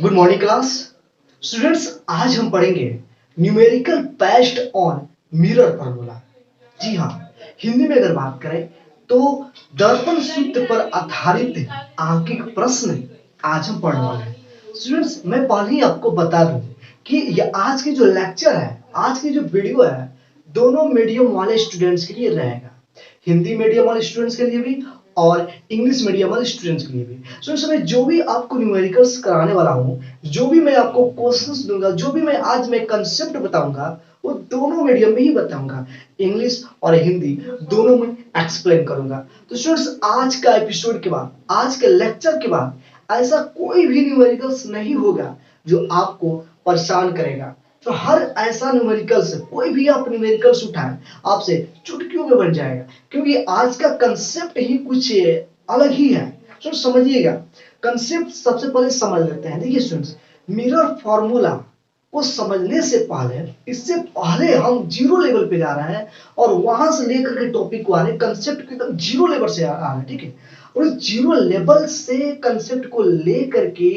Good morning class students. आज हम पढ़ेंगे numerical based on mirror formula. जी हाँ, हिंदी में अगर बात करें तो दर्पण सूत्र पर आधारित आंकिक प्रश्न आज हम पढ़ने वाले हैं। स्टूडेंट्स, मैं पहले ही आपको बता दूं कि ये आज की जो लेक्चर है, आज की जो वीडियो है, दोनों मीडियम वाले स्टूडेंट्स के लिए रहेगा। हिंदी मीडियम वाले स्टूडेंट्स के लिए भी और इंग्लिश मीडियम वाले स्टूडेंट्स के लिए भी। स्टूडेंट्स, मैं जो भी आपको न्यूमेरिकल्स कराने वाला हूँ, जो भी मैं आपको क्वेश्चंस दूंगा, जो भी मैं आज कंसेप्ट बताऊंगा, वो दोनों मीडियम में ही बताऊंगा। इंग्लिश और हिंदी दोनों में एक्सप्लेन करूंगा। तो स्टूडेंट्स, आज का एपिसोड के बाद, आज के लेक्चर के बाद ऐसा कोई भी न्यूमेरिकल्स नहीं होगा जो आपको परेशान करेगा। तो हर ऐसा न्यूमेरिकल्स, कोई भी आप न्यूमेरिकल्स उठाएं, आपसे चुटकियों में बन जाएगा, क्योंकि आज का कंसेप्ट ही कुछ अलग ही है। तो समझिएगा, कंसेप्ट सबसे पहले समझ लेते हैं। देखिए स्टूडेंट्स, मिरर फॉर्मूला को समझने से पहले, इससे पहले हम जीरो लेवल पे जा रहे हैं और वहां से लेकर के टॉपिक को आ रहे हैं, कंसेप्ट को एकदम जीरो लेवल से आ रहे हैं, ठीक है। और जीरो लेवल से कंसेप्ट को लेकर के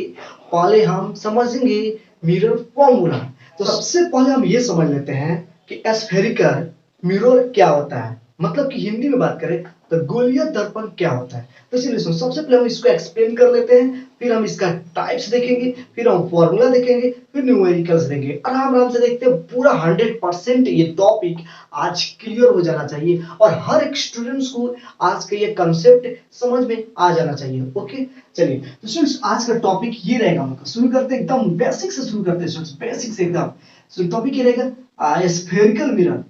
पहले हम समझेंगे मिरर फॉर्मूला। तो सबसे पहले हम ये समझ लेते हैं कि स्फेरिकल मिरर क्या होता है, मतलब कि हिंदी में बात करें तो गोलीय दर्पण क्या होता है। तो चलिए सबसे पहले हम इसको एक्सप्लेन कर लेते हैं, फिर हम इसका टाइप्स देखेंगे, फिर हम फॉर्मूला देखेंगे, फिर न्यूमेरिकल्स देखेंगे। आराम आराम से देखते हैं, पूरा 100% ये टॉपिक आज क्लियर हो जाना चाहिए और हर एक स्टूडेंट्स को आज का ये कंसेप्ट समझ में आ जाना चाहिए। ओके, चलिए तो स्टूडेंट्स, आज का टॉपिक ये रहेगा। शुरू करते हैं, एकदम बेसिक से शुरू करते हैं स्टूडेंट्स, बेसिक से एकदम। सो टॉपिक ये रहेगा spherical mirror.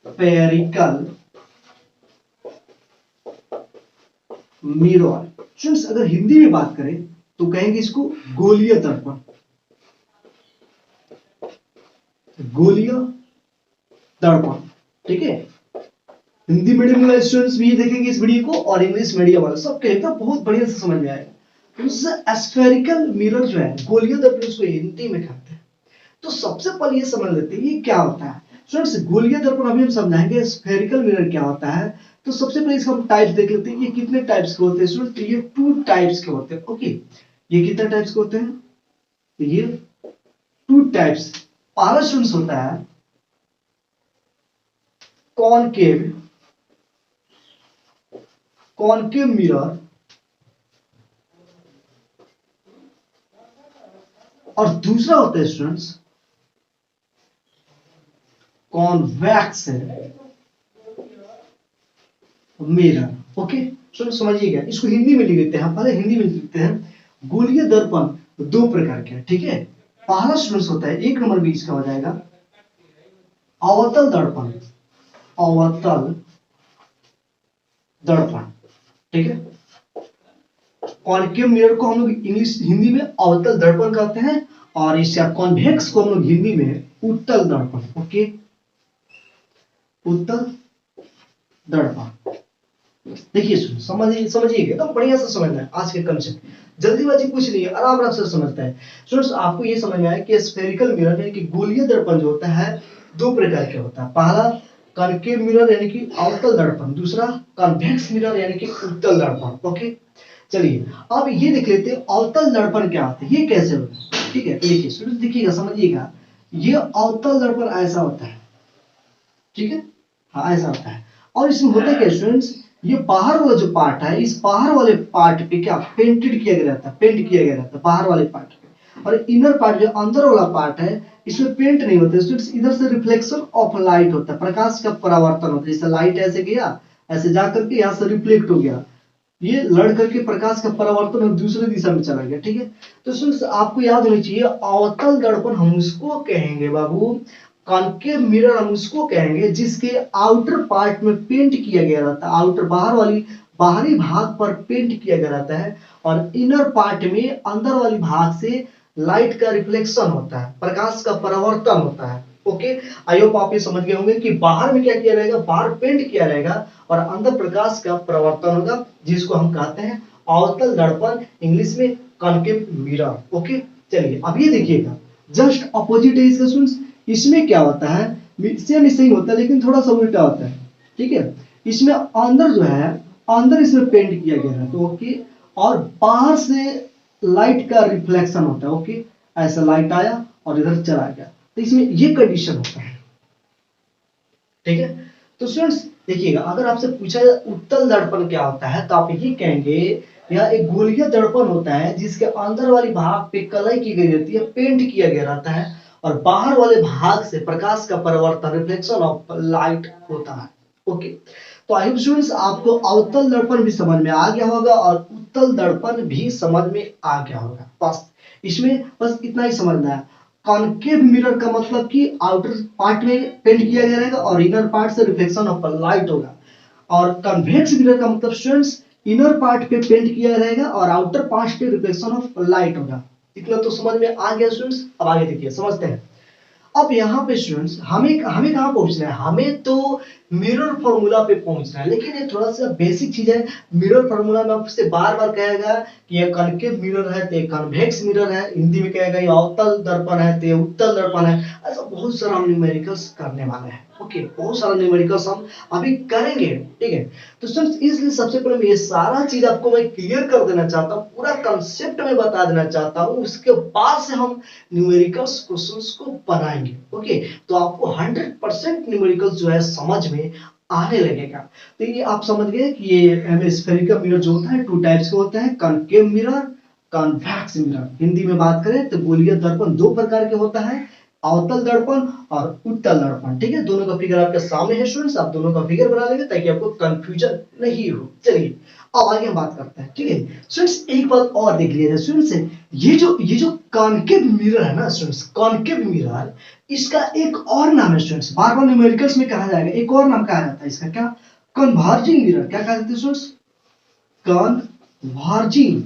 Spherical mirror students, अगर हिंदी में बात करें तो कहेंगे इसको गोलीय दर्पण। गोलीय दर्पण, ठीक है। हिंदी मीडियम वाले स्टूडेंट्स भी देखेंगे इस वीडियो को और इंग्लिश मीडियम वाले सबके एकदम बहुत बढ़िया से समझ में आएगा। स्फेरिकल मिरर जो है, गोलीय दर्पण, उसको हिंदी में कहते हैं। तो सबसे पहले ये समझ लेते हैं ये क्या होता है। स्टूडेंट्स, गोलीय दर्पण अभी हम समझाएंगे। स्फेरिकल मिरर क्या होता है, तो सबसे पहले इसका हम टाइप्स देख लेते हैं। ये कितने टाइप्स के होते हैं स्टूडेंट? ये 2 टाइप्स के होते हैं। ओके, ये कितने टाइप्स के होते हैं? ये 2 टाइप्स। पहला स्टूडेंट्स होता है कॉनकेव मिरर, और दूसरा होता है स्टूडेंट्स कॉन्वेक्स मिरर। ओके, चलो समझिएगा, इसको हिंदी में लिख लेते हैं। पहले हिंदी में लिखते हैं। गोलीय दर्पण 2 प्रकार के हैं, ठीक है। पहला स्टूडेंट्स होता है, 1 नंबर भी इसका हो जाएगा अवतल दर्पण। अवतल दर्पण, ठीक है। कॉनकेव मिरर को हम लोग इंग्लिश हिंदी में अवतल दर्पण कहते हैं, और इसका कॉन्वेक्स को हम लोग हिंदी में उत्तल दर्पण। ओके, उत्तल दर्पण। देखिए समझिए तो बढ़िया से समझना है आज के कंसेप्ट। जल्दीबाजी कुछ नहीं है, आराम आराम से समझता है। स्टूडेंट्स, आपको ये समझ में आया कि स्फेरिकल मिरर यानी कि गोलीय दर्पण जो होता है 2 प्रकार के होता है। पहला कॉनकेव मिरर यानी कि अवतल दर्पण, दूसरा कॉन्वेक्स मिरर यानी कि उत्तल दर्पण। ओके, चलिए अब ये देख लेते हैं अवतल दर्पण क्या होता है, ये कैसे होता है, ठीक है। देखिए स्टूडेंट्स, देखिएगा, समझिएगा, ये अवतल दर्पण ऐसा होता है, ठीक है। हाँ, ऐसा होता है। और इसमें होता है क्या स्टूडेंट्स, ये बाहर वाला जो पार्ट है, इस बाहर वाले पार्ट पे क्या पेंटेड किया गया रहता है, पेंट किया गया रहता है बाहर वाले पार्ट पे। और इनर पार्ट जो अंदर वाला पार्ट है, इसमें पेंट नहीं होता स्टूडेंट्स। इधर से रिफ्लेक्शन ऑफ लाइट होता है, प्रकाश का परावर्तन होता है। जैसे लाइट ऐसे गया, ऐसे जाकर के यहाँ से रिफ्लेक्ट हो गया, ये लड़ करके प्रकाश का परावर्तन दूसरे दिशा में चला गया, ठीक है। तो स्टूडेंट्स, आपको याद होनी चाहिए अवतल दर्पण हम उसको कहेंगे बाबू, कॉनकेव मिरर हम उसको कहेंगे जिसके आउटर पार्ट में पेंट किया गया रहता है, आउटर बाहरी भाग पर पेंट किया गया रहता है, और इनर पार्ट में अंदर वाली भाग से लाइट का रिफ्लेक्शन होता है, प्रकाश का परावर्तन होता है। ओके, आई होप आप ये समझ गए होंगे कि बाहर में क्या किया रहेगा, बाहर पेंट किया रहेगा और अंदर प्रकाश का परावर्तन होगा, जिसको हम कहते हैं अवतल दर्पण, इंग्लिश में कॉनकेव मिरर। ओके, चलिए अब ये देखिएगा, जस्ट अपोजिट है इसका स्टूडेंट्स। इसमें क्या होता है, सेम ऐसे ही होता है लेकिन थोड़ा सा उल्टा होता है, ठीक है। इसमें अंदर जो है, अंदर इसमें पेंट किया गया है, तो ओके, और बाहर से लाइट का रिफ्लेक्शन होता है। ओके, ऐसा लाइट आया और इधर चला गया, तो इसमें ये कंडीशन होता है। ठीक है, तो स्टूडेंट्स देखिएगा, अगर आपसे पूछा जाए उत्तल दर्पण क्या होता है, तो आप ये कहेंगे यह एक गोलीय दर्पण होता है जिसके अंदर वाली भाग पे कलई की गई रहती है, पेंट किया गया रहता है, और बाहर वाले भाग से प्रकाश का परिवर्तन, रिफ्लेक्शन ऑफ लाइट होता है। ओके, तो आई होप स्टूडेंट्स आपको अवतल दर्पण भी समझ में आ गया होगा और उत्तल दर्पण भी समझ में आ गया होगा। बस इसमें बस इतना ही समझना है। कॉनकेव मिरर का मतलब कि आउटर पार्ट में पेंट किया गया रहेगा और इनर पार्ट से रिफ्लेक्शन ऑफ लाइट होगा, और कन्वेक्स मिरर का मतलब स्टूडेंट्स इनर पार्ट पे पेंट किया रहेगा और आउटर पार्ट पे रिफ्लेक्शन ऑफ लाइट होगा। इतना तो समझ में आ गया स्टूडेंट्स। अब आगे देखिए, समझते हैं। अब यहाँ पे स्टूडेंट्स हमें हमें कहाँ पहुंचना है, हमें तो मिरर फॉर्मूला पे पहुंचना है, लेकिन ये थोड़ा सा बेसिक चीज है। मिरर फॉर्मूला में आपसे बार बार कहेगा कि ये कॉनकेव मिरर है तो ये कन्वेक्स मिरर है, हिंदी में कहेगा ये अवतल दर्पण है तो ये उत्तल दर्पण है। ऐसा बहुत सारा हम न्यूमेरिकल्स करने वाले हैं। ओके, बहुत सारा न्यूमेरिकल्स हम अभी करेंगे। ठीक है, तो स्टूडेंट्स इसलिए सबसे पहले मैं ये सारा चीज आपको मैं क्लियर कर देना चाहता हूँ, पूरा कंसेप्ट में बता देना चाहता हूँ, उसके बाद से हम न्यूमेरिकल्स क्वेश्चंस को बनाएंगे। ओके, तो आपको 100% न्यूमेरिकल्स जो है समझ में आने लगेगा। तो ये आप समझ गए कि ये स्फेरिकल मिरर जो होता है टू टाइप्स के होते हैं, concave mirror, convex mirror. Hindi में बात करें तो गोलीय दर्पण दो प्रकार के होता है, अवतल दर्पण और उत्तल दर्पण। ठीक है, दोनों का फिगर आपके सामने है स्टूडेंट्स, आप दोनों का फिगर बना लेंगे ताकि आपको कंफ्यूजन नहीं हो। चलिए अब आगे हम बात करते हैं। ठीक है स्टूडेंट्स, एक बात और देख लीजिए स्टूडेंट्स, ये जो कॉनकेव मिरर है ना स्टूडेंट्स, कॉनकेव मिरर, इसका एक और नाम है स्टूडेंट्स, बार बार न्यूमेरिकल्स में कहा जाएगा, एक और नाम कहा जाता है इसका, क्या? Converging mirror. क्या कहते हैं स्टूडेंट्स? कन्वर्जिंग,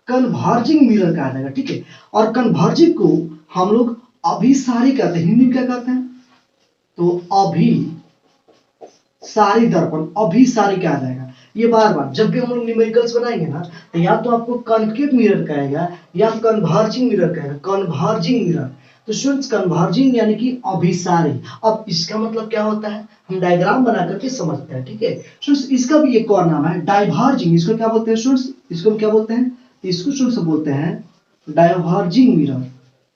कन्वर्जिंग मिरर कहा जाएगा। ठीक है, और कन्वर्जिंग को हम लोग अभिसारी कहते हैं, हिंदी में क्या कहते हैं? तो अभिसारी दर्पण, अभिसारी कहा जाएगा। ये बार बार जब भी हम लोग न्यूमेरिकल्स बनाएंगे ना, तो या तो आपको कॉनकेव मिरर कहेगा या कन्वर्जिंग मिरर कहेगा, कन्वर्जिंग मिरर। तो स्टूडेंट्स कन्वर्जिंग यानी कि अभिसारी। अब इसका मतलब क्या होता है हम डायग्राम बना करके समझते हैं। ठीक है स्टूडेंट्स, इसका भी एक और नाम है डाइवर्जिंग। इसको क्या बोलते हैं स्टूडेंट्स? इसको क्या बोलते हैं? इसको स्टूडेंट्स बोलते हैं डाइवर्जिंग मिरर।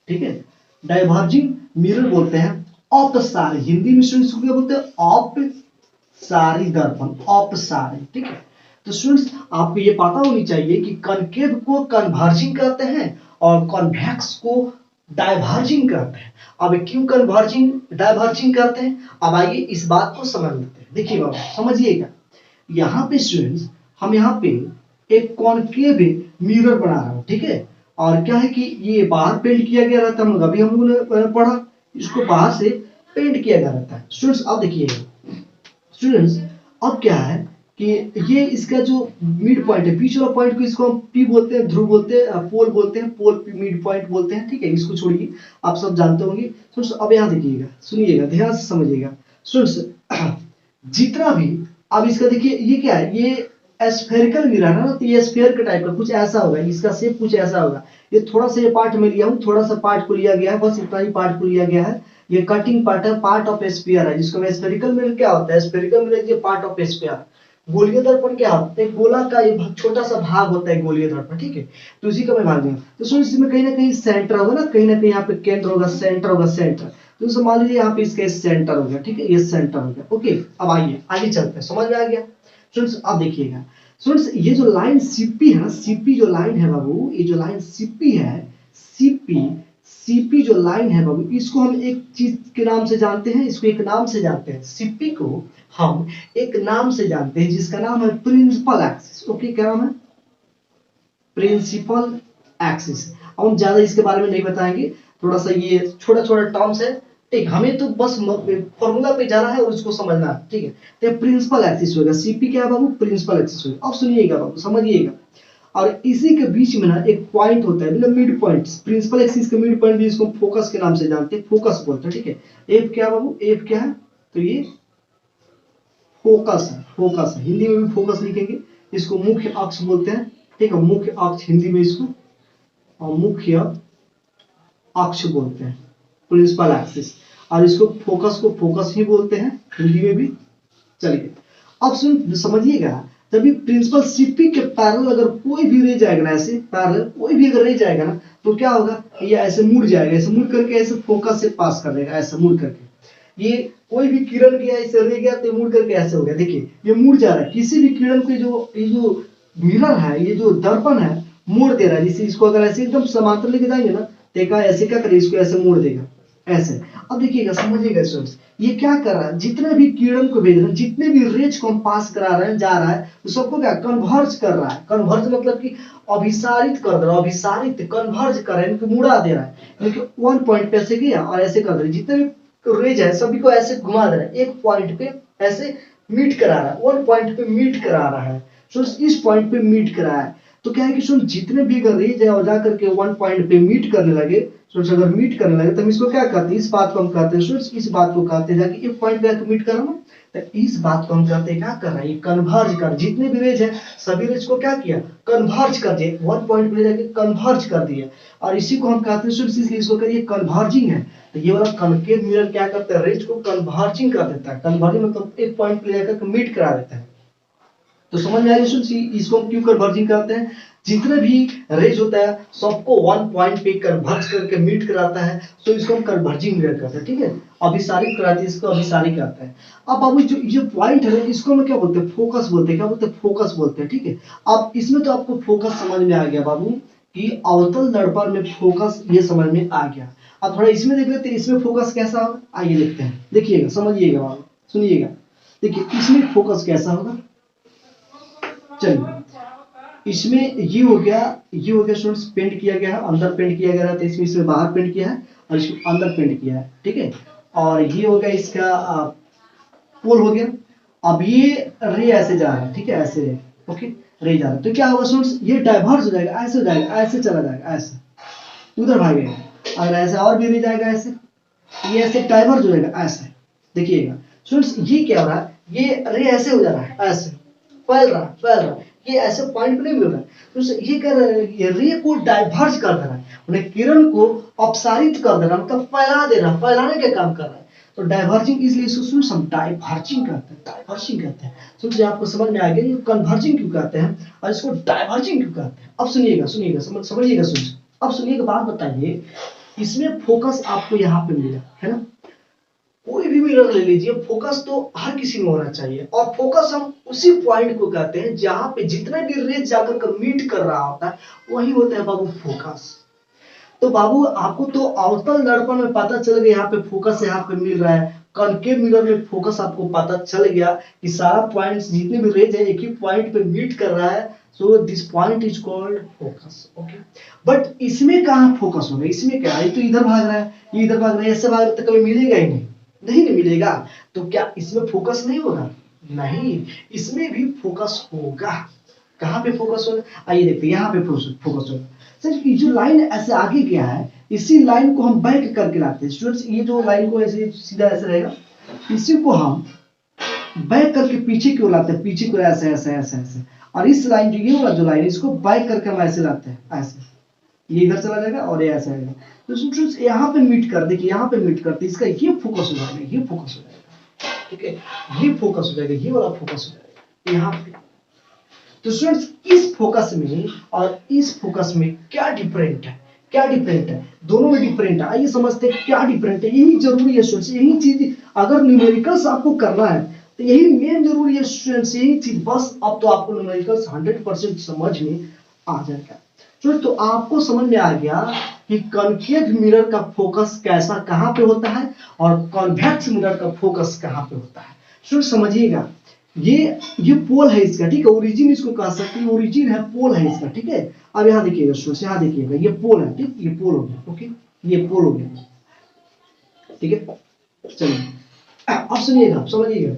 ठीक है, डाइवर्जिंग मिरर बोलते हैं। अपसारी, हिंदी में स्टूडेंट्स को क्या बोलते हैं? अपसारी दर्पण, अपसारी। ठीक है, तो स्टूडेंट्स आपको ये पता होनी चाहिए कि कॉनकेव को कन्वर्जिंग कहते हैं और कॉन्वेक्स को डाइवर्जिंग कहते हैं। अब क्यों कन्वर्जिंग डाइवर्जिंग कहते हैं, अब आइए इस बात को समझ लेते हैं। देखिए बाबू समझिएगा, यहाँ पे स्टूडेंट्स हम यहाँ पे एक कॉनकेव मिरर बना रहा हूँ। ठीक है, और क्या है कि ये बाहर पेंट किया गया रहता है, हम लोग अभी हम लोगों ने पढ़ा, इसको बाहर से पेंट किया गया रहता है। स्टूडेंट्स अब देखिएगा स्टूडेंट्स, अब क्या है कि ये इसका जो मिड पॉइंट है, बीच वाला पॉइंट को इसको हम पी बोलते हैं, ध्रुव बोलते हैं, पोल बोलते हैं, पोल मिड पॉइंट बोलते हैं। ठीक है, इसको छोड़िए, आप सब जानते होंगे। स्टूडेंट्स अब यहाँ देखिएगा, सुनिएगा, ध्यान से समझिएगा स्टूडेंट्स, जितना भी अब इसका देखिए, ये क्या है? ये स्फेरिकल मिरर है ना, तो ये स्फीयर के टाइप का कुछ ऐसा होगा, इसका शेप कुछ ऐसा होगा। ये थोड़ा सा ये पार्ट में लिया हूँ, थोड़ा सा पार्ट को लिया गया है, बस इतना ही पार्ट को लिया गया है। ये कटिंग पार्ट है, पार्ट ऑफ स्फीयर है, जिसको स्फेरिकल मिरर क्या होता है? स्फेरिकल मिरर ये पार्ट ऑफ स्फीयर। गोलीय दर्पण क्या होता है? गोला का ये छोटा सा भाग होता है गोलीय दर्पण। ठीक है, तो इसी का मैं भाग दूंगा। तो सुन, इसमें कहीं ना कहीं सेंटर होगा ना, कहीं ना कहीं यहाँ पे केंद्र होगा, सेंटर होगा, सेंटर। तो मान लीजिए यहाँ पे इसका सेंटर हो गया। ठीक है, ये सेंटर हो गया। ओके, अब आइए आगे चलते हैं, समझ में आ गया स्टूडेंट्स? अब देखिएगा स्टूडेंट्स, ये जो लाइन सीपी है ना, सीपी जो लाइन है बाबू, ये जो लाइन सीपी है, सीपी सीपी जो लाइन है बाबू, इसको हम एक चीज के नाम से जानते हैं, इसको एक नाम से जानते हैं। सीपी को हम एक नाम से जानते हैं जिसका नाम है प्रिंसिपल एक्सिस। ओके, क्या नाम है? Principal axis. अब हम ज्यादा इसके बारे में नहीं बताएंगे, थोड़ा सा ये छोटा छोटा टर्म्स है। ठीक, हमें तो बस फॉर्मूला पे जाना है और उसको समझना है। ठीक है, तो प्रिंसिपल एक्सिस होगा, सीपी क्या है बाबू? प्रिंसिपल एक्सिस होगा। अब सुनिएगा बाबू, समझिएगा, और इसी के बीच में ना एक पॉइंट होता है, मतलब मिड पॉइंट। प्रिंसिपल एक्सिस का मिड पॉइंट भी इसको फोकस के नाम से जानते हैं, फोकस बोलते हैं। ठीक है, एफ क्या बाबू? एफ क्या है? तो ये फोकस है, फोकस है, हिंदी में भी फोकस लिखेंगे। इसको मुख्य अक्ष बोलते हैं। ठीक है, मुख्य अक्ष हिंदी में इसको, और मुख्य अक्ष बोलते हैं, प्रिंसिपल एक्सिस। और इसको फोकस को फोकस ही बोलते हैं हिंदी में भी। चलिए अब सुन समझिएगा, जब भी प्रिंसिपल सीपी के पैरेलल अगर कोई भी रे जाएगा ना, ऐसे पैरेलल कोई भी अगर रे जाएगा ना, तो क्या होगा, ये ऐसे मुड़ जाएगा, ऐसे मुड़ करके ऐसे फोकस से पास कर देगा, ऐसे मुड़ करके। ये कोई भी किरण गया, ऐसे रे गया तो मुड़ करके ऐसे हो गया, देखिए ये मुड़ जा रहा है। किसी भी किरण के जो ये जो मिरर है, ये जो दर्पण है, मोड़ दे रहा है। जैसे इसको अगर ऐसे एकदम समांतर लेके जाएंगे ना, देखा ऐसे क्या करेगा, इसको ऐसे मोड़ देगा ऐसे। अब देखिएगा, समझिएगा स्टूडेंट्स, ये क्या कर रहा है, जितने भी किरण को भेज रहे हैं, जितने भी रेज को हम पास करा रहे हैं, जा रहा है, तो सबको क्या कन्वर्ज कर रहा है। कन्वर्ज मतलब कि अभिसारित कर दे रहा है, अभिसारित कन्वर्ज कर रहा है, इनको मुड़ा दे रहा है। देखिए वन पॉइंट पे ऐसे किया और ऐसे कर दे रहा है, जितने भी रेज है सभी को ऐसे घुमा दे रहा है, एक पॉइंट पे ऐसे मीट करा रहा है, वन पॉइंट पे मीट करा रहा है। सो इस पॉइंट पे मीट करा है, तो क्या है कि सुन जितने भी अगर रेज है और जा करके वन पॉइंट पे मीट करने लगे, सोच अगर मीट करने लगे तो हम इसको क्या कहते हैं, इस बात को हम कहते हैं सोच, इस बात को कहते हैं जाके एक पॉइंट पे आके मीट करना, तो इस बात को हम कहते हैं क्या कर रहा है, ये कन्वर्ज कर, जितने भी रेज है सभी रेज को क्या किया, कन्वर्ज कर दिया, वन पॉइंट पे जाके कन्वर्ज कर दिया। और इसी को हम कहते हैं सोच, इसलिए इसको करिए कन्वर्जिंग है। तो ये वाला कनकेव मिरर क्या करता है, रेज को कन्वर्जिंग कर देता है। कन्वर्जिंग मतलब एक पॉइंट पे जाकर मीट करा देता है। तो समझ में आया इसको क्यों कन्वर्जिंग करते हैं, जितने भी रेज होता है सबको वन पॉइंट पे कन्वर्ज करके मीट कराता है, तो इसको हम कन्वर्जिंग मिरर कहते हैं, ठीक है। अभिसारित कराते हैं, इसको अभिसारित कहते हैं। अब बाबू जो ये पॉइंट है इसको हम क्या बोलते हैं, फोकस बोलते हैं। क्या बोलते हैं, फोकस बोलते हैं, ठीक है। अब इसमें तो आपको फोकस समझ में आ गया बाबू कि अवतल दर्पण में फोकस, ये समझ में आ गया। अब थोड़ा इसमें देख लेते हैं, इसमें फोकस कैसा होगा, आइए देखते हैं, देखिएगा, समझिएगा बाबू, सुनिएगा। देखिए इसमें फोकस कैसा होगा, चलिए इसमें ये हो गया, ये हो गया स्टूडेंट्स, पेंट किया गया है, अंदर पेंट किया गया है, तो इसमें बाहर पेंट किया है और इसमें अंदर पेंट किया है, ठीक है। और ये हो गया इसका पोल हो गया। अब ये रे ऐसे जा रहा है, ठीक है, ऐसे रे, ओके, रे जा रहा है, तो क्या होगा स्टूडेंट्स, ये डाइवर्ज हो जाएगा, ऐसे हो जाएगा, ऐसे चला जाएगा, ऐसे उधर भागेगा। अगर ऐसे और भी रे जाएगा ऐसे, ये ऐसे डाइवर्ज हो जाएगा ऐसे। देखिएगा स्टूडेंट्स, ये क्या हो रहा है, ये रे ऐसे हो जा रहा है, ऐसे फैल रहा है, फैल रहा है, ये ऐसे पॉइंट पे नहीं मिल रहा है, तो ये कर रहा है, ये रे को डाइवर्ज कर दे रहा है, उन्हें किरण को अपसारित कर दे रहा है, मतलब फैला दे रहा है, फैलाने का काम कर रहा है। तो डाइवर्जिंग, इसलिए इसको हम डाइवर्जिंग कहते हैं, डाइवर्जिंग कहते हैं। सोचिए आपको समझ में आ गया ये कन्वर्जिंग क्यों कहते हैं और इसको डाइवर्जिंग क्यों कहते हैं। अब सुनिएगा, सुनिएगा, समझिएगा, सुनिए। अब सुनिएगा, बात बताइए, इसमें फोकस आपको यहाँ पे मिला है ना, कोई भी मिरर ले लीजिए, फोकस तो हर किसी में होना चाहिए। और फोकस हम उसी पॉइंट को कहते हैं जहां पे जितना भी रेज जाकर मीट कर रहा होता है, वही होता है बाबू फोकस। तो बाबू आपको तो अवतल दर्पण में पता चल गया यहाँ पे फोकस यहाँ पे मिल रहा है, कनकेव मिरर में फोकस आपको पता चल गया कि सारा पॉइंट्स जितने भी रेज है एक ही पॉइंट पे मीट कर रहा है, so this point is called focus, okay. But इसमें कहाँ फोकस होगा, इसमें क्या है, तो इधर भाग रहा है, ये इधर भाग रहा है, ऐसे भाग रहा है, तो कभी मिलेगा ही नहीं, नहीं मिलेगा। तो क्या इसमें फोकस नहीं होगा, नहीं, इसमें भी फोकस होगा। कहाँ पे फोकस होगा, आइए देखते हैं, यहाँ पे फोकस होगा। सर ये जो लाइन ऐसे आगे गया है, इसी लाइन को हम बैक करके लाते हैं स्टूडेंट्स, ये जो लाइन को ऐसे सीधा ऐसे रहेगा, इसी को हम बैक करके पीछे क्यों लाते हैं, पीछे को ऐसे ऐसे ऐसे ऐसे, और इस लाइन जो ये वाला जो लाइन है इसको बैक करके हम ऐसे लाते हैं, ऐसे, ये इधर चला जाएगा और ये ऐसे आएगा। तो स्टूडेंट्स यहाँ पे मीट कर, देखिए यहाँ पे मीट करते, इसका ये फोकस हो जाएगा, ये फोकस हो जाएगा, ठीक है, ये फोकस हो जाएगा, ये वाला फोकस हो जाएगा यहाँ पे। तो स्टूडेंट्स इस फोकस में और इस फोकस में क्या डिफरेंट है, क्या डिफरेंट है, दोनों में डिफरेंट है। आइए समझते हैं क्या डिफरेंट है, यही जरूरी है स्टूडेंट्स, यही चीज अगर न्यूमेरिकल्स आपको करना है तो यही मेन जरूरी है स्टूडेंट्स, यही चीज, बस अब तो आपको न्यूमेरिकल्स 100% समझ में आ जाएगा। तो आपको समझ में आ गया कि कॉन्केव मिरर का फोकस कैसा कहां पे होता है और कॉन्वेक्स मिरर का फोकस कहां पे होता है। स्टूडेंट समझिएगा, ये पोल है इसका, ठीक है, ओरिजिन इसको कह सकते हैं, ओरिजिन है, पोल है इसका, ठीक है। अब यहाँ देखिएगा स्टूडेंट्स, यहाँ देखिएगा, ये पोल है, ठीक, ये पोल हो गया, ओके, ये पोल हो गया, ठीक है। चलिए अब सुनिएगा, समझिएगा,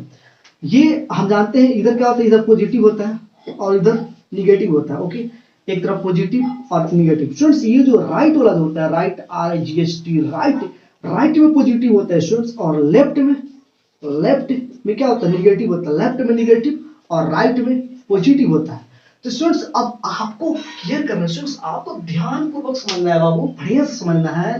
ये हम जानते हैं इधर क्या होता है, इधर पॉजिटिव होता है और इधर निगेटिव होता है, ओके, एक तरफ पॉजिटिव और निगेटिव। स्टूडेंट्स ये जो राइट वाला जो होता है, राइट RIGHT, राइट में पॉजिटिव होता है स्टूडेंट्स, और लेफ्ट में क्या होता है, निगेटिव होता है। लेफ्ट में निगेटिव और राइट में पॉजिटिव होता है। तो स्टूडेंट्स अब आपको क्लियर करना है, स्टूडेंट्स आपको ध्यानपूर्वक समझना है बाबू, बढ़िया से समझना है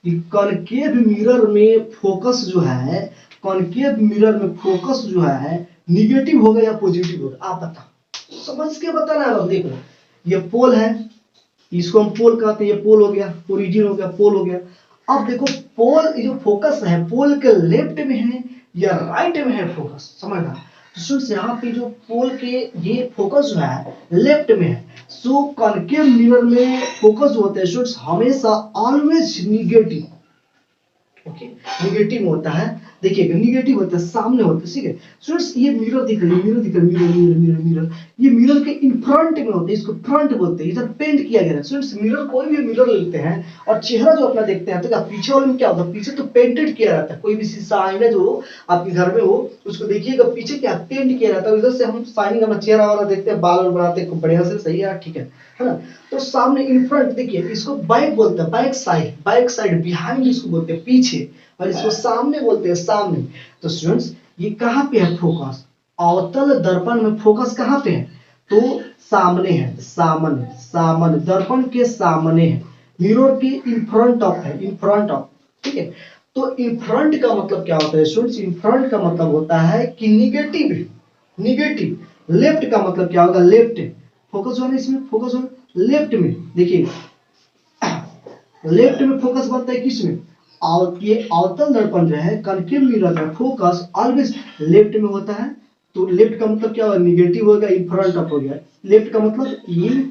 कि कॉन्केव मिरर में फोकस जो है, कॉन्केव मिरर में फोकस जो है निगेटिव होगा या पॉजिटिव होगा, आप बताओ, समझ के बताना है। अब देखो ये पोल है, इसको हम पोल कहते हैं, ये पोल हो गया, ओरिजिन हो गया, पोल हो गया। अब देखो पोल जो फोकस है पोल के लेफ्ट में है या राइट में है फोकस, समझना। तो स्टूडेंट्स यहाँ पे जो पोल के ये फोकस जो है लेफ्ट में है, सो कॉनकेव मिरर में फोकस होते हैं स्टूडेंट्स हमेशा ऑलवेज निगेटिव। ओके, निगेटिव होता है, देखिएगा निगेटिव होता है, सामने होता है, ठीक है स्टूडेंट्स। ये मिरर दिख रही है, मिरर दिख रहा है, मिरर मिरर मिरर मिरर, ये मिरर के इन फ्रंट में होते हैं, इसको फ्रंट बोलते हैं, इधर पेंट किया गया है स्टूडेंट्स। मिरर कोई भी मिरर लेते हैं और चेहरा जो अपना देखते हैं तो क्या पीछे वाले में क्या होता है, पीछे तो पेंटेड किया रहता है। कोई भी शीशा आईना जो आपके घर में हो उसको देखिएगा पीछे क्या पेंट किया रहता है, इधर से हम शाइनिंग अपना चेहरा वाला देखते हैं, बाल बनाते हैं खूब बढ़िया से, सही है ठीक है ना। तो सामने इन फ्रंट देखिए, इसको बैक बोलते हैं, बैक साइड बिहाइंड इसको बोलते हैं पीछे, और इसको सामने बोलते हैं सामने। तो स्टूडेंट्स ये कहाँ पे है फोकस, अवतल दर्पण में फोकस कहाँ पे है, तो सामने है, सामने सामने दर्पण के सामने है, मिरर के इन फ्रंट ऑफ है, इन फ्रंट ऑफ, ठीक है। तो इन फ्रंट का मतलब क्या होता है स्टूडेंट्स, इन फ्रंट का मतलब होता है कि निगेटिव है, निगेटिव। लेफ्ट का मतलब क्या होगा, लेफ्ट फोकस होना, इसमें फोकस होना लेफ्ट में, देखिए लेफ्ट में फोकस बनता है किसमें, और ये अवतल दर्पण जो है कॉनकेव मिरर का फोकस ऑलवेज लेफ्ट में होता है। तो लेफ्ट का मतलब क्या होगा, निगेटिव हो गया, इन फ्रंट ऑफ हो गया। लेफ्ट का मतलब in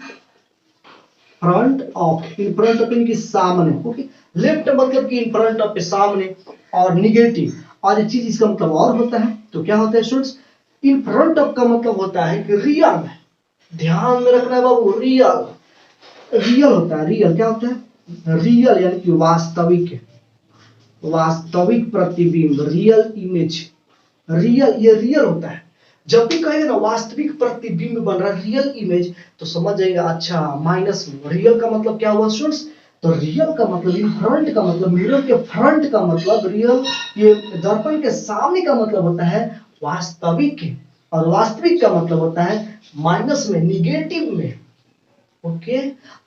front of, in front of इनके सामने, ओके। लेफ्ट मतलब कि इन फ्रंट ऑफ के सामने, और निगेटिव और एक चीज इसका मतलब और होता है, तो क्या होता है स्टूडेंट्स, इन फ्रंट ऑफ का मतलब होता है कि रियल, ध्यान में रखना है बाबू, रियल, रियल होता है, रियल क्या होता है, रियल यानी कि वास्तविक, वास्तविक प्रतिबिंब, रियल इमेज, रियल, ये रियल होता है। जब भी कहेगा ना वास्तविक प्रतिबिंब बन रहा है, रियल इमेज, तो समझ जाएगा अच्छा माइनस में रियल का मतलब क्या हुआ स्टूडेंट्स, तो रियल का मतलब इन फ्रंट का मतलब मिरर के फ्रंट का मतलब रियल, ये दर्पण के सामने का मतलब होता है वास्तविक, और वास्तविक का मतलब होता है माइनस में, निगेटिव में। ओके,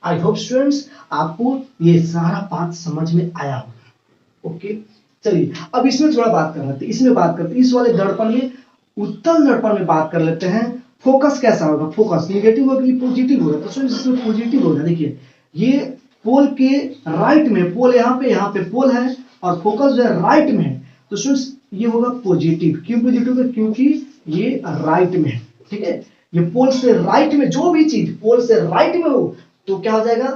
आई होप स्टूडेंट्स आपको ये सारा बात समझ में आया होगा। ओके, चलिए अब इसमें थोड़ा बात कर लेते हैं, इसमें बात करते हैं, इस वाले दर्पण में, उत्तल दर्पण में बात कर लेते हैं। फोकस कैसा होगा, फोकस निगेटिव होगा कि पॉजिटिव होगा, तो स्टूडेंट्स इसमें पॉजिटिव होगा। देखिए ये पोल के राइट में, पोल यहाँ पे पोल है और फोकस जो है राइट में है, तो स्टूडेंट्स ये होगा पॉजिटिव। क्यों पॉजिटिव है, क्योंकि ये राइट में है, ठीक है। ये पोल से राइट में जो भी चीज पोल से राइट में हो तो क्या हो जाएगा,